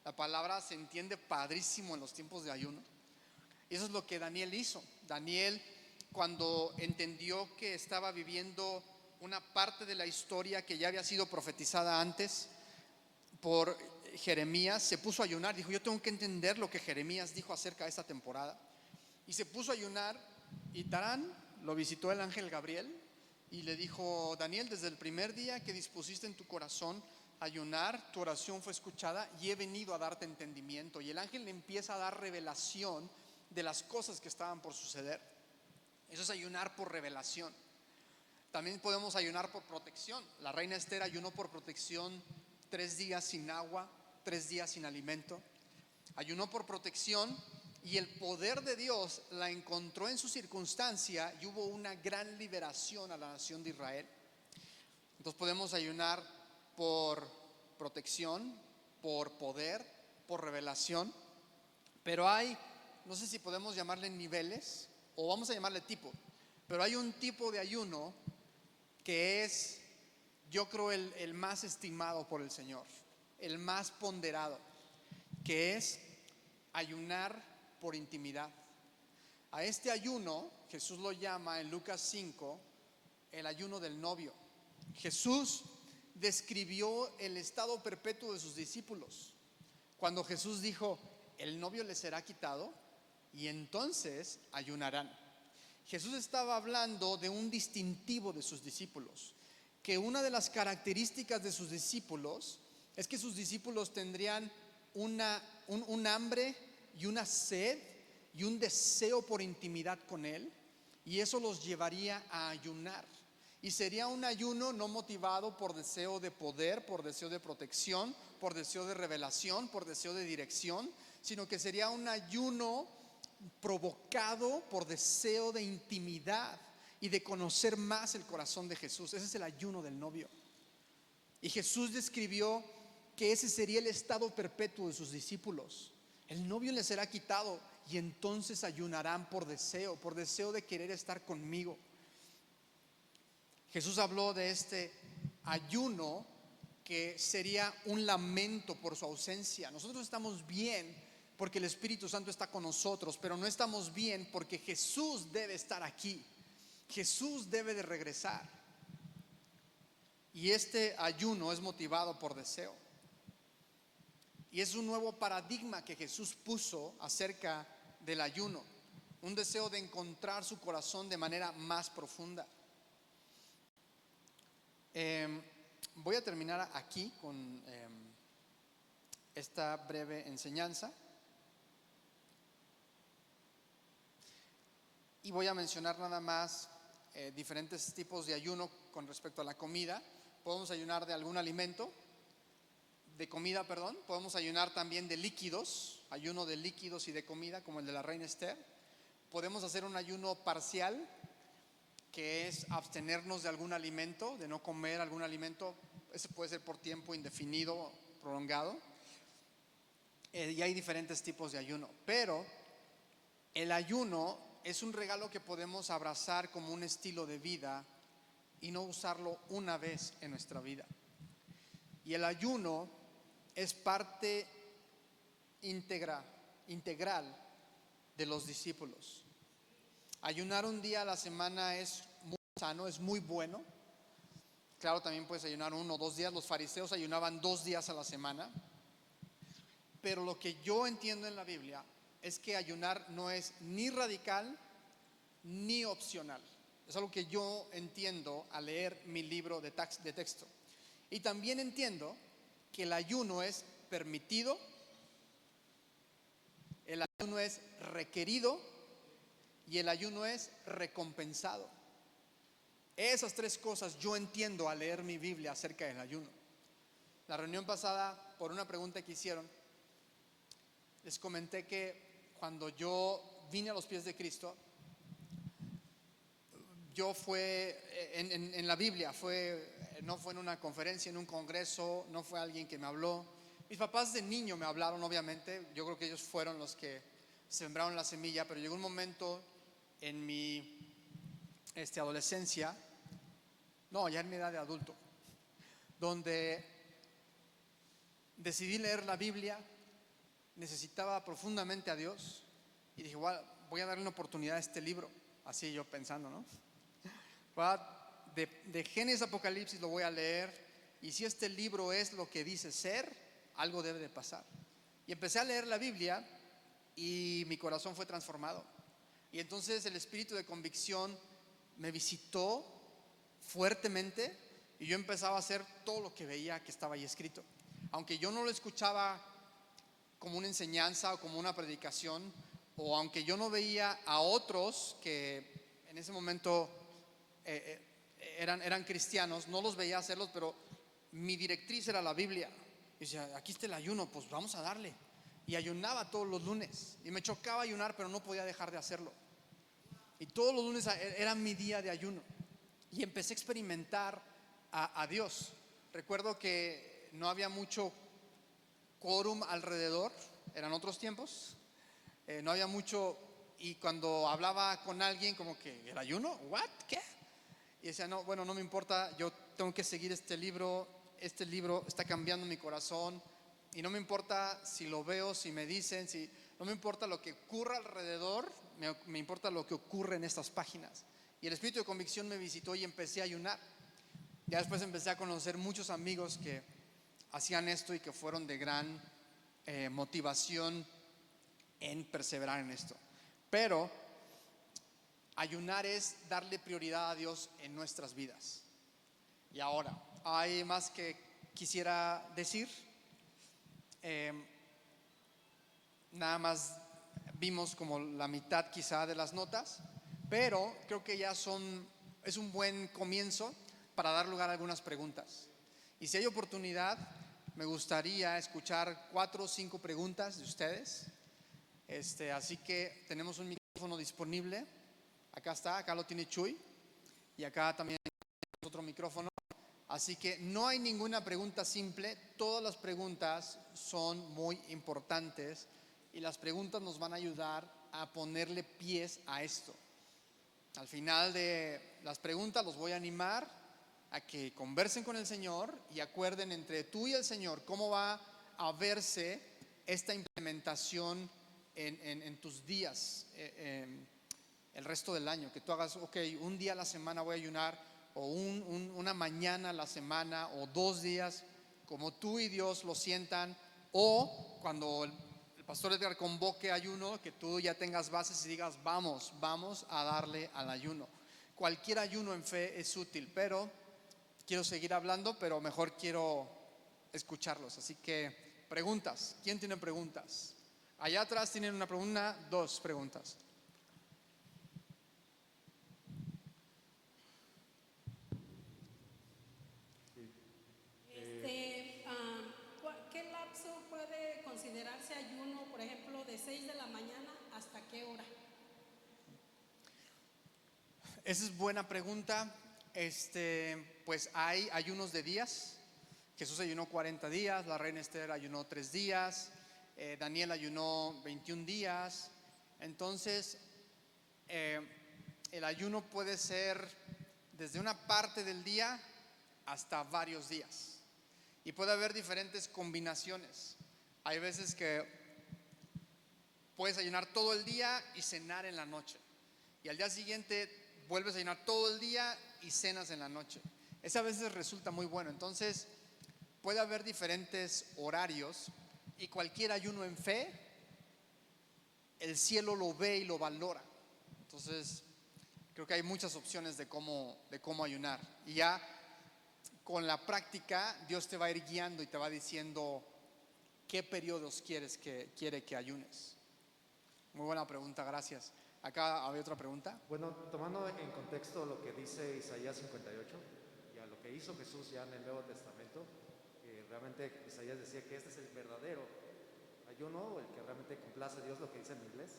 La palabra se entiende padrísimo en los tiempos de ayuno. Y eso es lo que Daniel hizo. Daniel, cuando entendió que estaba viviendo una parte de la historia que ya había sido profetizada antes, por Jeremías, se puso a ayunar. Dijo, yo tengo que entender lo que Jeremías dijo acerca de esta temporada. Y se puso a ayunar, y tarán, lo visitó el ángel Gabriel y le dijo, Daniel, desde el primer día que dispusiste en tu corazón ayunar, tu oración fue escuchada y he venido a darte entendimiento. Y el ángel le empieza a dar revelación de las cosas que estaban por suceder. Eso es ayunar por revelación. También podemos ayunar por protección. La reina Esther ayunó por protección 3 días sin agua, 3 días sin alimento. Ayunó por protección y el poder de Dios la encontró en su circunstancia y hubo una gran liberación a la nación de Israel. Entonces podemos ayunar por protección, por poder, por revelación. Pero hay, no sé si podemos llamarle niveles o vamos a llamarle tipo, pero hay un tipo de ayuno que es, yo creo, el más estimado por el Señor, el más ponderado, que es ayunar por intimidad. A este ayuno Jesús lo llama en Lucas 5 el ayuno del novio. Jesús describió el estado perpetuo de sus discípulos cuando Jesús dijo, el novio les será quitado y entonces ayunarán. Jesús estaba hablando de un distintivo de sus discípulos, que una de las características de sus discípulos es que sus discípulos tendrían un hambre y una sed y un deseo por intimidad con Él, y eso los llevaría a ayunar. Y sería un ayuno no motivado por deseo de poder, por deseo de protección, por deseo de revelación, por deseo de dirección, sino que sería un ayuno provocado por deseo de intimidad y de conocer más el corazón de Jesús. Ese es el ayuno del novio. Y Jesús describió que ese sería el estado perpetuo de sus discípulos. El novio les será quitado y entonces ayunarán por deseo de querer estar conmigo. Jesús habló de este ayuno que sería un lamento por su ausencia. Nosotros estamos bien porque el Espíritu Santo está con nosotros, pero no estamos bien porque Jesús debe estar aquí. Jesús debe de regresar. Y este ayuno es motivado por deseo. Y es un nuevo paradigma que Jesús puso acerca del ayuno. Un deseo de encontrar su corazón de manera más profunda. Voy a terminar aquí con esta breve enseñanza. Y voy a mencionar nada más diferentes tipos de ayuno con respecto a la comida. Podemos ayunar de algún alimento, de comida, perdón. Podemos ayunar también de líquidos, ayuno de líquidos y de comida, como el de la reina Esther. Podemos hacer un ayuno parcial, que es abstenernos de algún alimento, de no comer algún alimento. Ese puede ser por tiempo indefinido, prolongado. Y hay diferentes tipos de ayuno. Pero el ayuno es un regalo que podemos abrazar como un estilo de vida y no usarlo una vez en nuestra vida. Y el ayuno es parte integral de los discípulos. Ayunar un día a la semana es muy sano, es muy bueno. Claro, también puedes ayunar 1 o 2 días. Los fariseos ayunaban 2 días a la semana. Pero lo que yo entiendo en la Biblia es que ayunar no es ni radical ni opcional. Es algo que yo entiendo al leer mi libro de texto. Y también entiendo que el ayuno es permitido, el ayuno es requerido y el ayuno es recompensado. Esas 3 cosas yo entiendo al leer mi Biblia acerca del ayuno. La reunión pasada, por una pregunta que hicieron, les comenté que cuando yo vine a los pies de Cristo, yo en la Biblia, no fue en una conferencia, en un congreso, no fue alguien que me habló. Mis papás de niño me hablaron, obviamente. Yo creo que ellos fueron los que sembraron la semilla, pero llegó un momento en mi adolescencia, no, ya en mi edad de adulto, donde decidí leer la Biblia. Necesitaba profundamente a Dios y dije, voy a darle una oportunidad a este libro. Así yo pensando, ¿no? De Génesis a Apocalipsis lo voy a leer, y si este libro es lo que dice ser, algo debe de pasar. Y empecé a leer la Biblia y mi corazón fue transformado. Y entonces el espíritu de convicción me visitó fuertemente y yo empezaba a hacer todo lo que veía que estaba ahí escrito. Aunque yo no lo escuchaba como una enseñanza o como una predicación, o aunque yo no veía a otros que en ese momento eran cristianos, no los veía hacerlos, pero mi directriz era la Biblia. Y decía, aquí está el ayuno, pues vamos a darle. Y ayunaba todos los lunes. Y me chocaba ayunar, pero no podía dejar de hacerlo. Y todos los lunes era mi día de ayuno. Y empecé a experimentar a Dios. Recuerdo que no había mucho quórum alrededor, eran otros tiempos. No había mucho, y cuando hablaba con alguien como que, ¿el ayuno? ¿What? ¿Qué? Y decía, no, bueno, no me importa, yo tengo que seguir este libro está cambiando mi corazón, y no me importa si lo veo, si me dicen, no me importa lo que ocurra alrededor, me importa lo que ocurre en estas páginas. Y el espíritu de convicción me visitó y empecé a ayunar. Ya después empecé a conocer muchos amigos que hacían esto y que fueron de gran motivación en perseverar en esto. Pero ayunar es darle prioridad a Dios en nuestras vidas. Y ahora, hay más que quisiera decir. Nada más vimos como la mitad quizá de las notas, pero creo que ya es un buen comienzo para dar lugar a algunas preguntas. Y si hay oportunidad, me gustaría escuchar 4 o 5 preguntas de ustedes. Así que tenemos un micrófono disponible. Acá está, acá lo tiene Chuy. Y acá también hay otro micrófono. Así que no hay ninguna pregunta simple. Todas las preguntas son muy importantes. Y las preguntas nos van a ayudar a ponerle pies a esto. Al final de las preguntas los voy a animar a que conversen con el Señor y acuerden entre tú y el Señor cómo va a verse esta implementación en tus días, el resto del año. Que tú hagas, ok, un día a la semana voy a ayunar, o una mañana a la semana, o 2 días, como tú y Dios lo sientan, o cuando el pastor Edgar convoque ayuno, que tú ya tengas bases y digas, vamos a darle al ayuno. Cualquier ayuno en fe es útil, pero quiero seguir hablando, pero mejor quiero escucharlos. Así que preguntas, ¿quién tiene preguntas? Allá atrás tienen una pregunta, 2 preguntas. ¿Qué lapso puede considerarse ayuno, por ejemplo, de 6 de la mañana hasta qué hora? Esa es buena pregunta. Pues hay ayunos de días. Jesús ayunó 40 días, la reina Esther ayunó 3 días, Daniel ayunó 21 días. Entonces, el ayuno puede ser desde una parte del día hasta varios días. Y puede haber diferentes combinaciones. Hay veces que puedes ayunar todo el día y cenar en la noche. Y al día siguiente vuelves a ayunar todo el día y cenas en la noche. Esa a veces resulta muy bueno. Entonces, puede haber diferentes horarios, y cualquier ayuno en fe, el cielo lo ve y lo valora. Entonces, creo que hay muchas opciones de cómo ayunar. Y ya con la práctica, Dios te va a ir guiando y te va diciendo qué periodos quiere que ayunes. Muy buena pregunta, gracias. Acá había otra pregunta. Bueno, tomando en contexto lo que dice Isaías 58 y a lo que hizo Jesús ya en el Nuevo Testamento, realmente Isaías decía que este es el verdadero ayuno, el que realmente complace a Dios, lo que dice en inglés.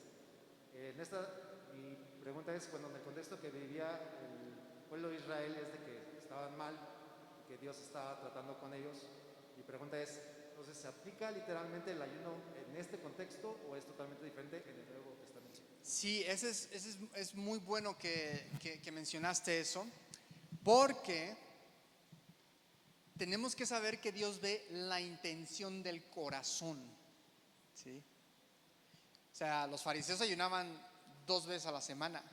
Mi pregunta es, bueno, en el contexto que vivía el pueblo de Israel es de que estaban mal, que Dios estaba tratando con ellos. Mi pregunta es, entonces, ¿se aplica literalmente el ayuno en este contexto o es totalmente diferente en el Nuevo Testamento? Sí, es muy bueno que mencionaste eso, porque tenemos que saber que Dios ve la intención del corazón, ¿sí? O sea, los fariseos ayunaban 2 veces a la semana,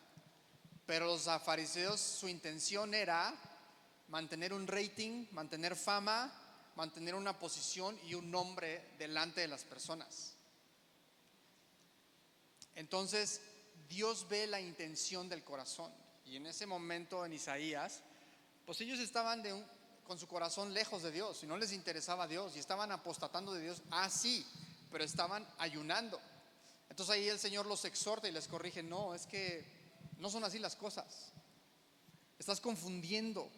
pero los fariseos, su intención era mantener un rating, mantener fama, mantener una posición y un nombre delante de las personas. Entonces, Dios ve la intención del corazón. Y en ese momento en Isaías, pues ellos estaban con su corazón lejos de Dios y no les interesaba Dios y estaban apostatando de Dios. Sí, pero estaban ayunando. Entonces ahí el Señor los exhorta y les corrige: no, es que no son así las cosas. Estás confundiendo,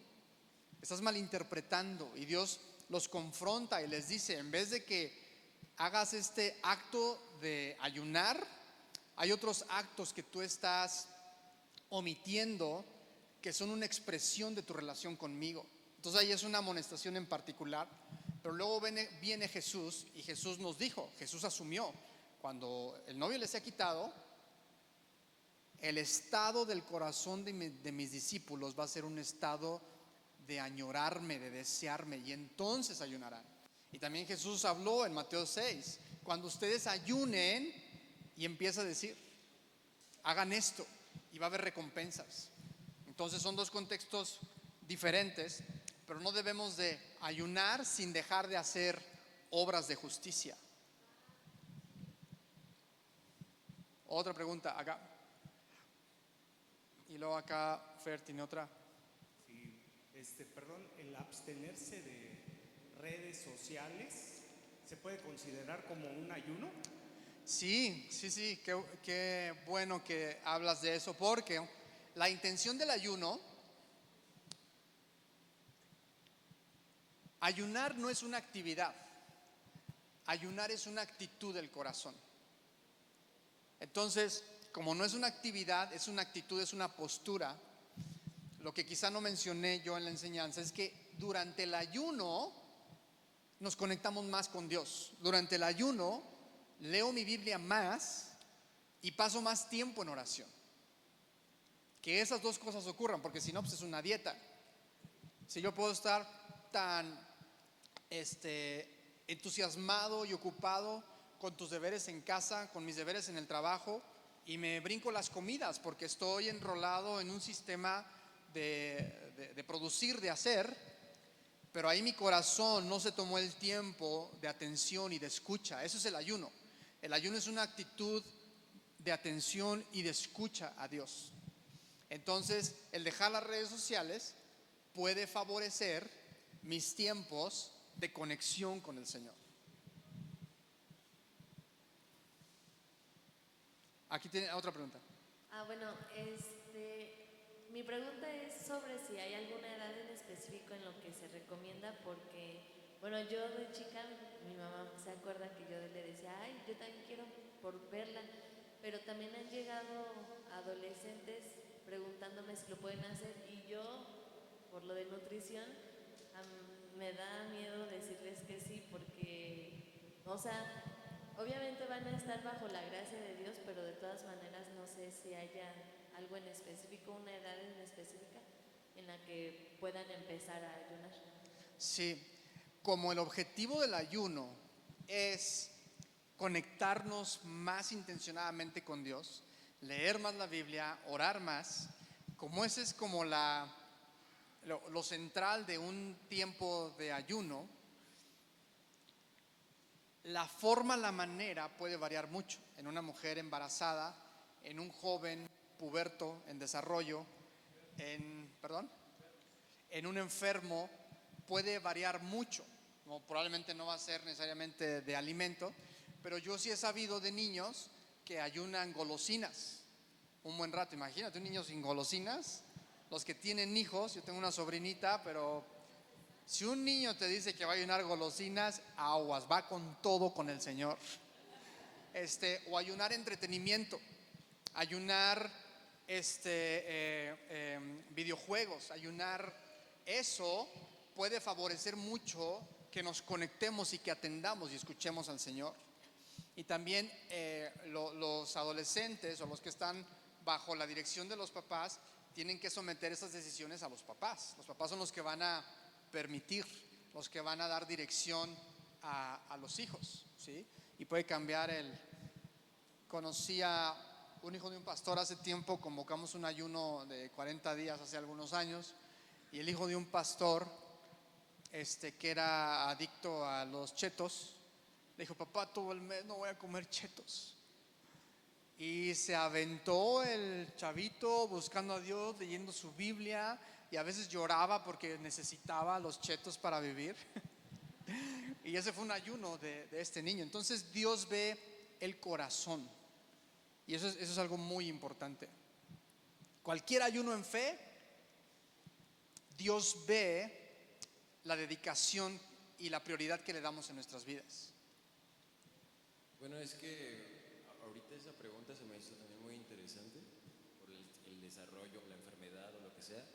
estás malinterpretando. Y Dios los confronta y les dice: en vez de que hagas este acto de ayunar, hay otros actos que tú estás omitiendo, que son una expresión de tu relación conmigo. Entonces ahí es una amonestación en particular. Pero luego viene Jesús, y Jesús nos dijo, Jesús asumió: cuando el novio les ha quitado, el estado del corazón de mis discípulos va a ser un estado de añorarme, de desearme, y entonces ayunarán. Y también Jesús habló en Mateo 6: cuando ustedes ayunen, y empieza a decir: hagan esto y va a haber recompensas. Entonces son dos contextos diferentes, pero no debemos de ayunar sin dejar de hacer obras de justicia. Otra pregunta acá. Y luego acá Fer tiene otra. Sí, perdón, el abstenerse de redes sociales, ¿se puede considerar como un ayuno? Sí, qué bueno que hablas de eso, porque la intención del ayuno, ayunar no es una actividad, ayunar es una actitud del corazón. Entonces, como no es una actividad, es una actitud, es una postura. Lo que quizá no mencioné yo en la enseñanza es que durante el ayuno nos conectamos más con Dios. Durante el ayuno leo mi Biblia más y paso más tiempo en oración. Que esas dos cosas ocurran, porque si no, pues es una dieta. Si yo puedo estar tan entusiasmado y ocupado con tus deberes en casa, con mis deberes en el trabajo, y me brinco las comidas porque estoy enrolado en un sistema de producir, de hacer, pero ahí mi corazón no se tomó el tiempo de atención y de escucha. Eso es el ayuno. El ayuno es una actitud de atención y de escucha a Dios. Entonces, el dejar las redes sociales puede favorecer mis tiempos de conexión con el Señor. Aquí tiene otra pregunta. Bueno, mi pregunta es sobre si hay alguna edad en específico en lo que se recomienda, porque, bueno, yo de chica, mi mamá se acuerda que yo le decía: ay, yo también quiero por verla, pero también han llegado adolescentes preguntándome si lo pueden hacer, y yo, por lo de nutrición, me da miedo decirles que sí, porque, o sea, obviamente van a estar bajo la gracia de Dios, pero de todas maneras no sé si haya algo en específico, una edad en específica en la que puedan empezar a ayunar. Sí, como el objetivo del ayuno es conectarnos más intencionadamente con Dios, leer más la Biblia, orar más, como ese es como lo central de un tiempo de ayuno, la forma, la manera puede variar mucho. En una mujer embarazada, en un joven puberto en desarrollo, en un enfermo, puede variar mucho. Probablemente no va a ser necesariamente de alimento, pero yo sí he sabido de niños que ayunan golosinas un buen rato. Imagínate un niño sin golosinas. Los que tienen hijos, yo tengo una sobrinita, pero si un niño te dice que va a ayunar golosinas, aguas, va con todo con el Señor. O ayunar entretenimiento, ayunar videojuegos, ayunar, eso puede favorecer mucho que nos conectemos y que atendamos y escuchemos al Señor. Y también los adolescentes o los que están bajo la dirección de los papás tienen que someter esas decisiones a los papás. Los papás son los que van a permitir, los que van a dar dirección a los hijos, ¿sí? Y puede cambiar Conocí a un hijo de un pastor hace tiempo, convocamos un ayuno de 40 días hace algunos años, y el hijo de un pastor que era adicto a los chetos, le dijo: papá, todo el mes no voy a comer chetos. Y se aventó el chavito buscando a Dios, leyendo su Biblia, y a veces lloraba porque necesitaba los chetos para vivir. Y ese fue un ayuno de este niño. Entonces Dios ve el corazón, y eso es algo muy importante. Cualquier ayuno en fe, Dios ve la dedicación y la prioridad que le damos en nuestras vidas. Bueno, es que ahorita esa pregunta se me hizo también muy interesante por el desarrollo, la enfermedad o lo que sea.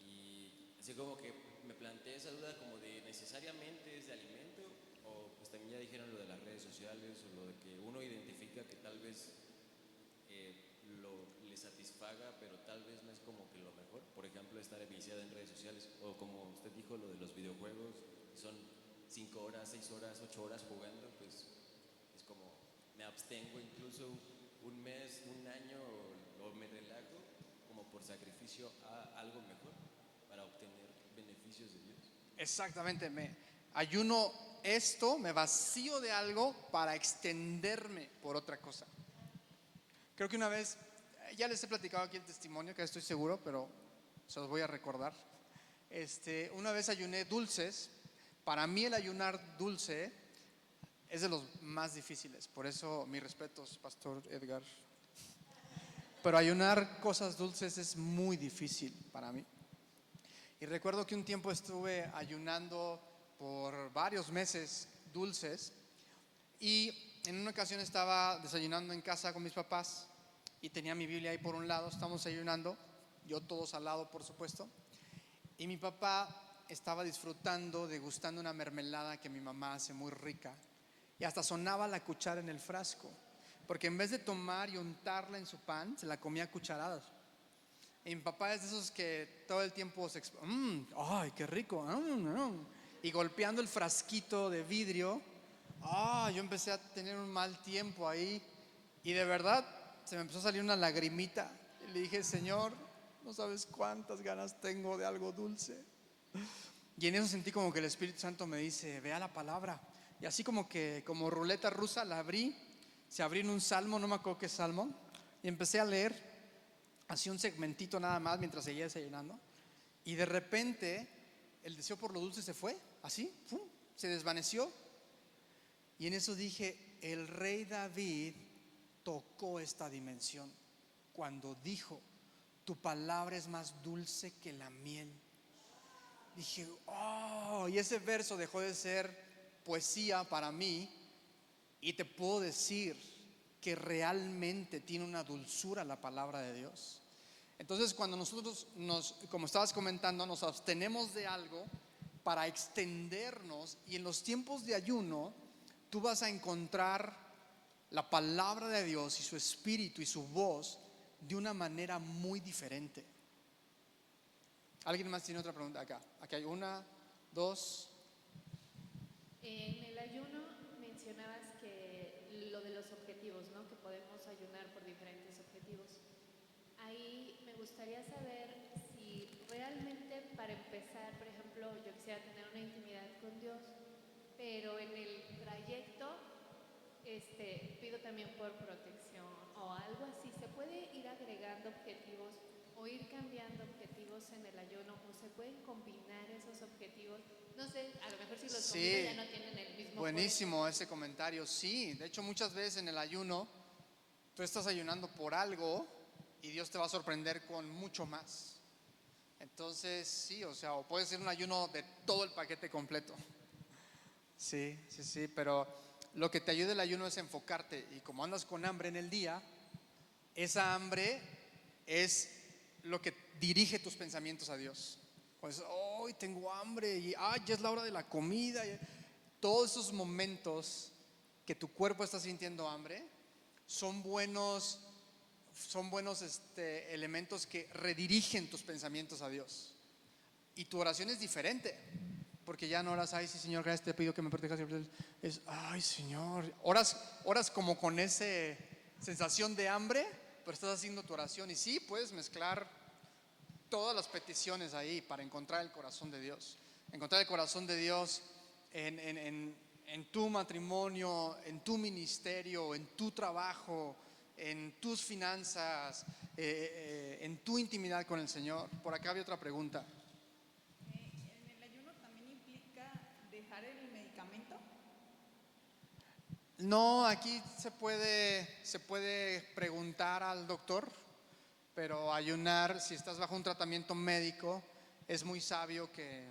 Y así como que me planteé esa duda como de necesariamente es de alimento, o pues también ya dijeron lo de las redes sociales o lo de que uno identifica que tal vez le satisfaga, pero tal vez no es como que lo mejor. Por ejemplo, estar viciada en redes sociales, o como usted dijo, lo de los videojuegos, son 5 horas, 6 horas, 8 horas jugando, pues es como me abstengo incluso un mes, un año, o me relajo como por sacrificio a algo mejor para obtener beneficios de Dios. Exactamente, me ayuno esto, me vacío de algo para extenderme por otra cosa. Creo que una vez, ya les he platicado aquí el testimonio, que estoy seguro, pero se los voy a recordar. Una vez ayuné dulces. Para mí el ayunar dulce es de los más difíciles, por eso mis respetos, Pastor Edgar. Pero ayunar cosas dulces es muy difícil para mí. Y recuerdo que un tiempo estuve ayunando por varios meses dulces, y en una ocasión estaba desayunando en casa con mis papás y tenía mi Biblia ahí por un lado, estamos ayunando, yo todos al lado por supuesto, y mi papá estaba disfrutando, degustando una mermelada que mi mamá hace muy rica, y hasta sonaba la cuchara en el frasco, porque en vez de tomar y untarla en su pan, se la comía a cucharadas. Y mi papá es de esos que todo el tiempo ¡ay, qué rico! Y golpeando el frasquito de vidrio. Yo empecé a tener un mal tiempo ahí, y de verdad se me empezó a salir una lagrimita. Y le dije: Señor, no sabes cuántas ganas tengo de algo dulce. Y en eso sentí como que el Espíritu Santo me dice: ve a la palabra. Y así como que como ruleta rusa la abrí, se abrió en un salmo, no me acuerdo qué salmo, y empecé a leer así un segmentito nada más mientras seguía desayunando, y de repente el deseo por lo dulce se fue, así, ¡pum!, se desvaneció. Y en eso dije: el rey David tocó esta dimensión cuando dijo: tu palabra es más dulce que la miel. Dije: y ese verso dejó de ser poesía para mí, y te puedo decir que realmente tiene una dulzura la palabra de Dios. Entonces, cuando nosotros como estabas comentando, nos abstenemos de algo para extendernos, y en los tiempos de ayuno tú vas a encontrar la palabra de Dios y su espíritu y su voz de una manera muy diferente. ¿Alguien más tiene otra pregunta? Aquí hay una, dos. En el ayuno mencionabas que lo de los objetivos, ¿no? Que podemos ayunar por diferentes objetivos. Ahí me gustaría saber si realmente, para empezar, por ejemplo, yo quisiera tener una intimidad con Dios, pero en el trayecto pido también por protección o algo así. ¿Se puede ir agregando objetivos o ir cambiando objetivos en el ayuno, o se pueden combinar esos objetivos? No sé, a lo mejor si los combino ya no tienen el mismo buenísimo fuerza. ese comentario. Sí, de hecho muchas veces en el ayuno tú estás ayunando por algo y Dios te va a sorprender con mucho más. Entonces sí, o puede ser un ayuno de todo el paquete completo. Sí, pero lo que te ayuda el ayuno es enfocarte, y como andas con hambre en el día, esa hambre es lo que dirige tus pensamientos a Dios. Pues hoy tengo hambre, y ya es la hora de la comida. Todos esos momentos que tu cuerpo está sintiendo hambre son buenos elementos que redirigen tus pensamientos a Dios. Y tu oración es diferente, porque ya no oras: ay, sí, Señor, gracias, te pido que me protejas. Es: ay, Señor. Oras como con esa sensación de hambre, pero estás haciendo tu oración. Y sí, puedes mezclar todas las peticiones ahí para encontrar el corazón de Dios. encontrar el corazón de Dios en tu matrimonio, en tu ministerio, en tu trabajo, en tus finanzas, en tu intimidad con el Señor. Por acá había otra pregunta. ¿En el ayuno también implica dejar el medicamento? No, aquí se puede preguntar al doctor, pero ayunar, si estás bajo un tratamiento médico, es muy sabio que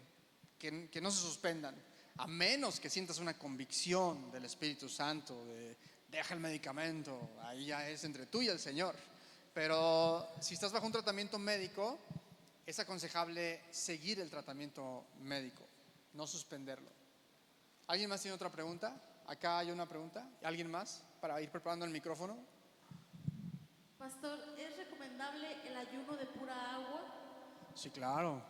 no se suspendan, a menos que sientas una convicción del Espíritu Santo de deja el medicamento, ahí ya es entre tú y el Señor. Pero si estás bajo un tratamiento médico, es aconsejable seguir el tratamiento médico, no suspenderlo. ¿Alguien más tiene otra pregunta? Acá hay una pregunta. ¿Alguien más? Para ir preparando el micrófono. Pastor, ¿es recomendable el ayuno de pura agua? Sí, claro,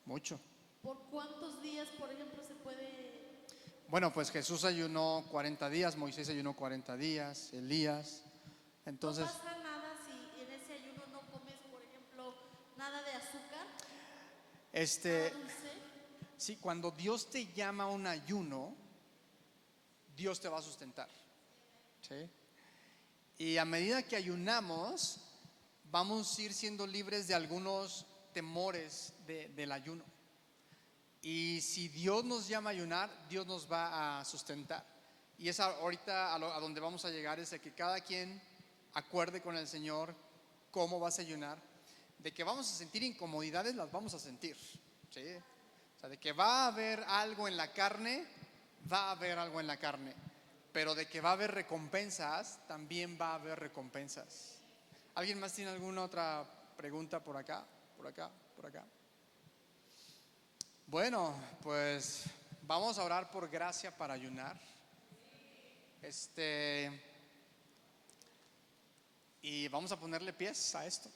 mucho. ¿Por cuántos días, por ejemplo, se puede? Bueno, pues Jesús ayunó 40 días, Moisés ayunó 40 días, Elías. Entonces, ¿No pasa nada si en ese ayuno no comes, por ejemplo, nada de azúcar? ¿Nada dulce? sí, cuando Dios te llama a un ayuno, Dios te va a sustentar. ¿Sí? Y a medida que ayunamos, vamos a ir siendo libres de algunos temores del ayuno. Y si Dios nos llama a ayunar, Dios nos va a sustentar. Y es ahorita a donde vamos a llegar, es de que cada quien acuerde con el Señor cómo vas a ayunar. De que vamos a sentir incomodidades, las vamos a sentir. ¿Sí? O sea, de que va a haber algo en la carne, va a haber algo en la carne. Pero de que va a haber recompensas, también va a haber recompensas. ¿Alguien más tiene alguna otra pregunta por acá? ¿Por acá? ¿Por acá? Bueno, pues vamos a orar por gracia para ayunar. Y vamos a ponerle pies a esto.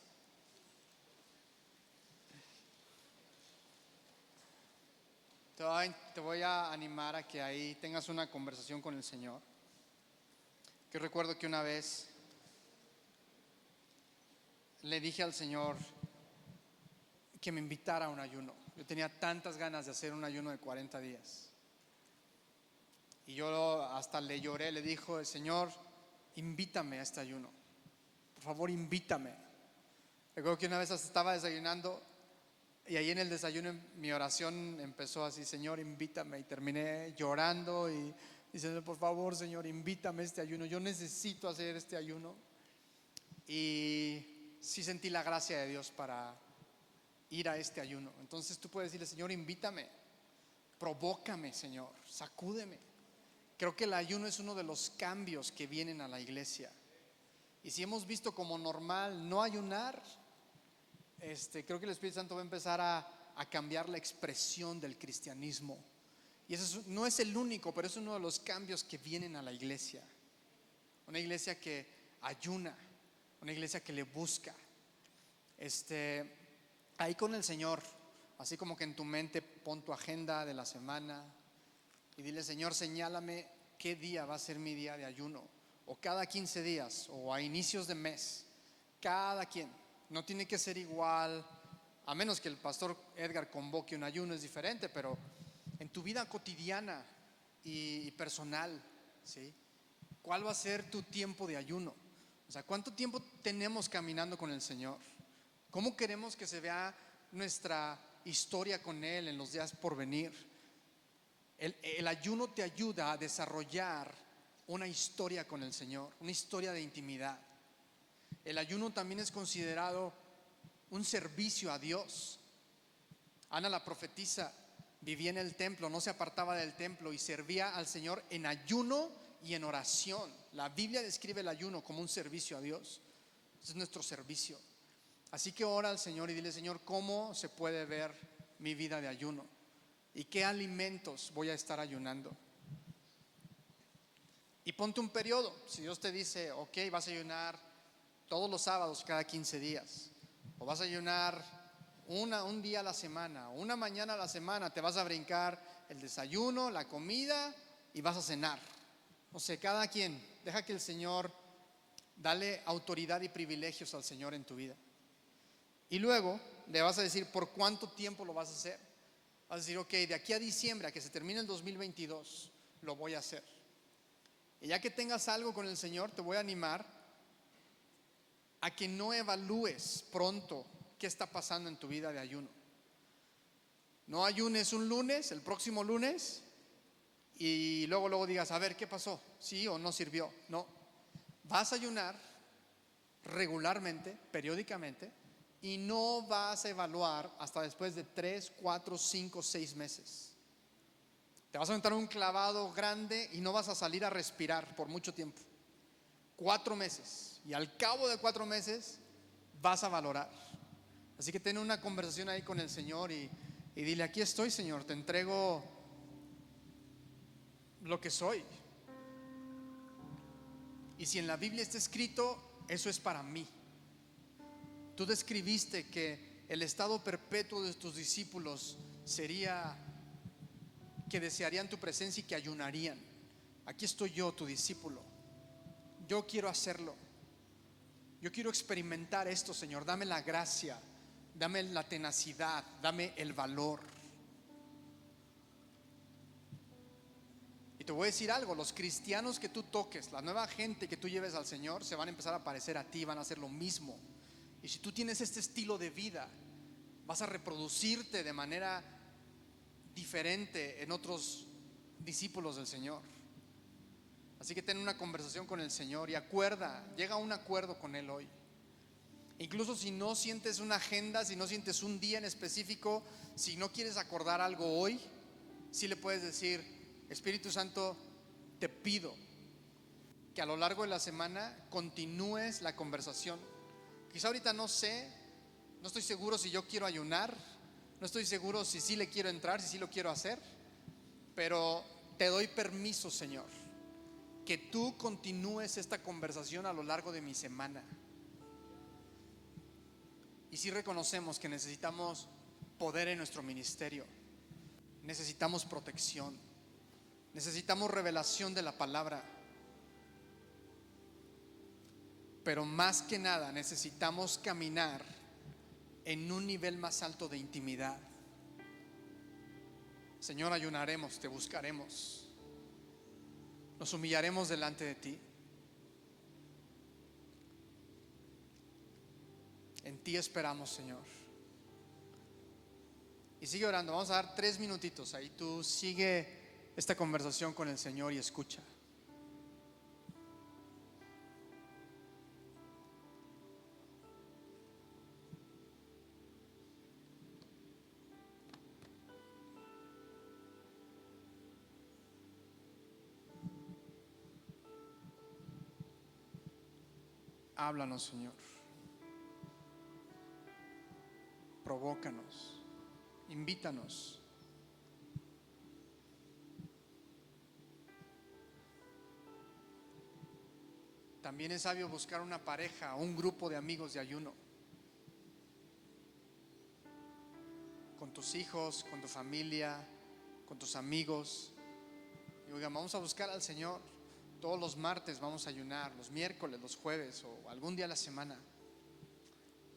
Te voy a animar a que ahí tengas una conversación con el Señor. Que recuerdo que una vez le dije al Señor que me invitara a un ayuno. Yo tenía tantas ganas de hacer un ayuno de 40 días. Y yo hasta le lloré, le dijo el Señor, invítame a este ayuno. Por favor, invítame. Recuerdo que una vez hasta estaba desayunando y ahí en el desayuno mi oración empezó así, Señor, invítame. Y terminé llorando y diciendo, por favor, Señor, invítame a este ayuno. Yo necesito hacer este ayuno. Y sí sentí la gracia de Dios para ir a este ayuno. Entonces tú puedes decirle, Señor, invítame, provócame, Señor, sacúdeme. Creo que el ayuno es uno de los cambios que vienen a la iglesia. Y si hemos visto como normal no ayunar, creo que el Espíritu Santo va a empezar a cambiar la expresión del cristianismo. Y eso no es el único, pero es uno de los cambios que vienen a la iglesia. Una iglesia que ayuna, una iglesia que le busca. Ahí con el Señor, así como que en tu mente pon tu agenda de la semana y dile, Señor, señálame qué día va a ser mi día de ayuno, o cada 15 días, o a inicios de mes, cada quien. No tiene que ser igual, a menos que el pastor Edgar convoque un ayuno, es diferente, pero en tu vida cotidiana y personal, ¿sí? ¿Cuál va a ser tu tiempo de ayuno? O sea, ¿cuánto tiempo tenemos caminando con el Señor? ¿Cómo queremos que se vea nuestra historia con Él en los días por venir? El ayuno te ayuda a desarrollar una historia con el Señor, una historia de intimidad. El ayuno también es considerado un servicio a Dios. Ana la profetisa vivía en el templo, no se apartaba del templo y servía al Señor en ayuno y en oración. La Biblia describe el ayuno como un servicio a Dios. Ese es nuestro servicio. Así que ora al Señor y dile, Señor, ¿cómo se puede ver mi vida de ayuno? ¿Y qué alimentos voy a estar ayunando? Y ponte un periodo. Si Dios te dice, ok, vas a ayunar todos los sábados cada 15 días, o vas a ayunar un día a la semana, una mañana a la semana, te vas a brincar el desayuno, la comida y vas a cenar. No sé, cada quien, deja que el Señor, dale autoridad y privilegios al Señor en tu vida. Y luego le vas a decir por cuánto tiempo lo vas a hacer. Vas a decir, ok, de aquí a diciembre, a que se termine el 2022, lo voy a hacer. Y ya que tengas algo con el Señor, te voy a animar a que no evalúes pronto qué está pasando en tu vida de ayuno. No ayunes un lunes, el próximo lunes, y luego digas, a ver, ¿qué pasó? ¿Sí o no sirvió? No, vas a ayunar regularmente, periódicamente, y no vas a evaluar hasta después de 3, 4, 5, 6 meses. Te vas a aventar un clavado grande y no vas a salir a respirar por mucho tiempo. 4 meses, y al cabo de 4 meses vas a valorar. Así que ten una conversación ahí con el Señor y dile, aquí estoy, Señor, te entrego lo que soy. Y si en la Biblia está escrito, eso es para mí. Tú describiste que el estado perpetuo de tus discípulos sería que desearían tu presencia y que ayunarían. Aquí estoy yo, tu discípulo. Yo quiero hacerlo. Yo quiero experimentar esto, Señor. Dame la gracia, dame la tenacidad, dame el valor. Y te voy a decir algo, los cristianos que tú toques, la nueva gente que tú lleves al Señor, se van a empezar a parecer a ti, van a hacer lo mismo. Y si tú tienes este estilo de vida, vas a reproducirte de manera diferente en otros discípulos del Señor. Así que ten una conversación con el Señor y llega a un acuerdo con Él hoy. Incluso si no sientes una agenda, si no sientes un día en específico, si no quieres acordar algo hoy, sí le puedes decir, Espíritu Santo, te pido que a lo largo de la semana continúes la conversación. Quizá ahorita no estoy seguro si yo quiero ayunar, no estoy seguro si sí le quiero entrar, si sí lo quiero hacer, pero te doy permiso, Señor, que tú continúes esta conversación a lo largo de mi semana. Y sí reconocemos que necesitamos poder en nuestro ministerio, necesitamos protección, necesitamos revelación de la palabra, pero más que nada necesitamos caminar en un nivel más alto de intimidad. Señor, ayunaremos, te buscaremos, nos humillaremos delante de ti. En ti esperamos, Señor. Y sigue orando, vamos a dar 3 minutitos ahí. Tú sigue esta conversación con el Señor y escucha. Háblanos, Señor. Provócanos, invítanos. También es sabio buscar una pareja o un grupo de amigos de ayuno, con tus hijos, con tu familia, con tus amigos. Y oigan, vamos a buscar al Señor. Todos los martes vamos a ayunar, los miércoles, los jueves o algún día a la semana.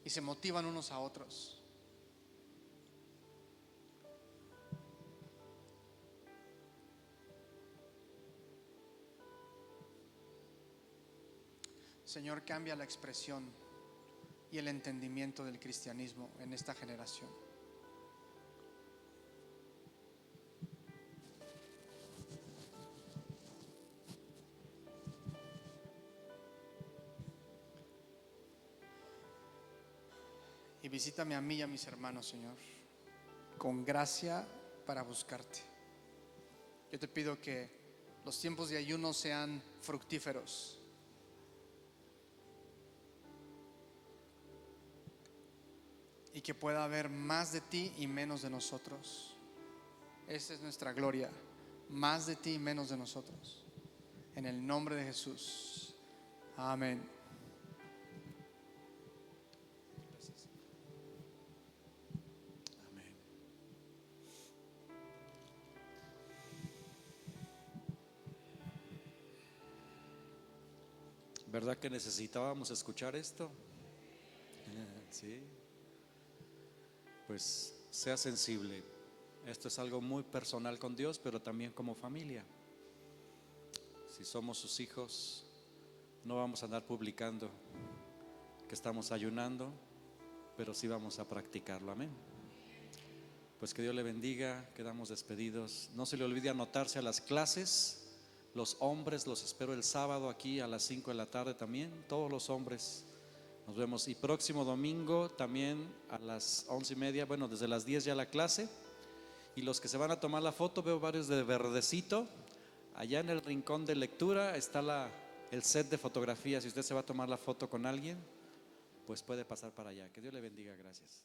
Y se motivan unos a otros. Señor, cambia la expresión y el entendimiento del cristianismo en esta generación. Y visítame a mí y a mis hermanos, Señor, con gracia para buscarte. Yo te pido que los tiempos de ayuno sean fructíferos. Y que pueda haber más de ti y menos de nosotros. Esa es nuestra gloria. Más de ti y menos de nosotros. En el nombre de Jesús. Amén. Amén. ¿Verdad que necesitábamos escuchar esto? Sí. Pues sea sensible Esto es algo muy personal con Dios, pero también como familia. Si somos sus hijos, no vamos a andar publicando que estamos ayunando, pero sí vamos a practicarlo. Amén. Pues que Dios le bendiga, quedamos despedidos. No se le olvide anotarse a las clases. Los hombres los espero el sábado aquí a las 5 de la tarde también, todos los hombres. Nos vemos. Y próximo domingo también a las 11:30, bueno, desde las 10 ya la clase. Y los que se van a tomar la foto, veo varios de verdecito. Allá en el rincón de lectura está el set de fotografías. Si usted se va a tomar la foto con alguien, pues puede pasar para allá. Que Dios le bendiga. Gracias.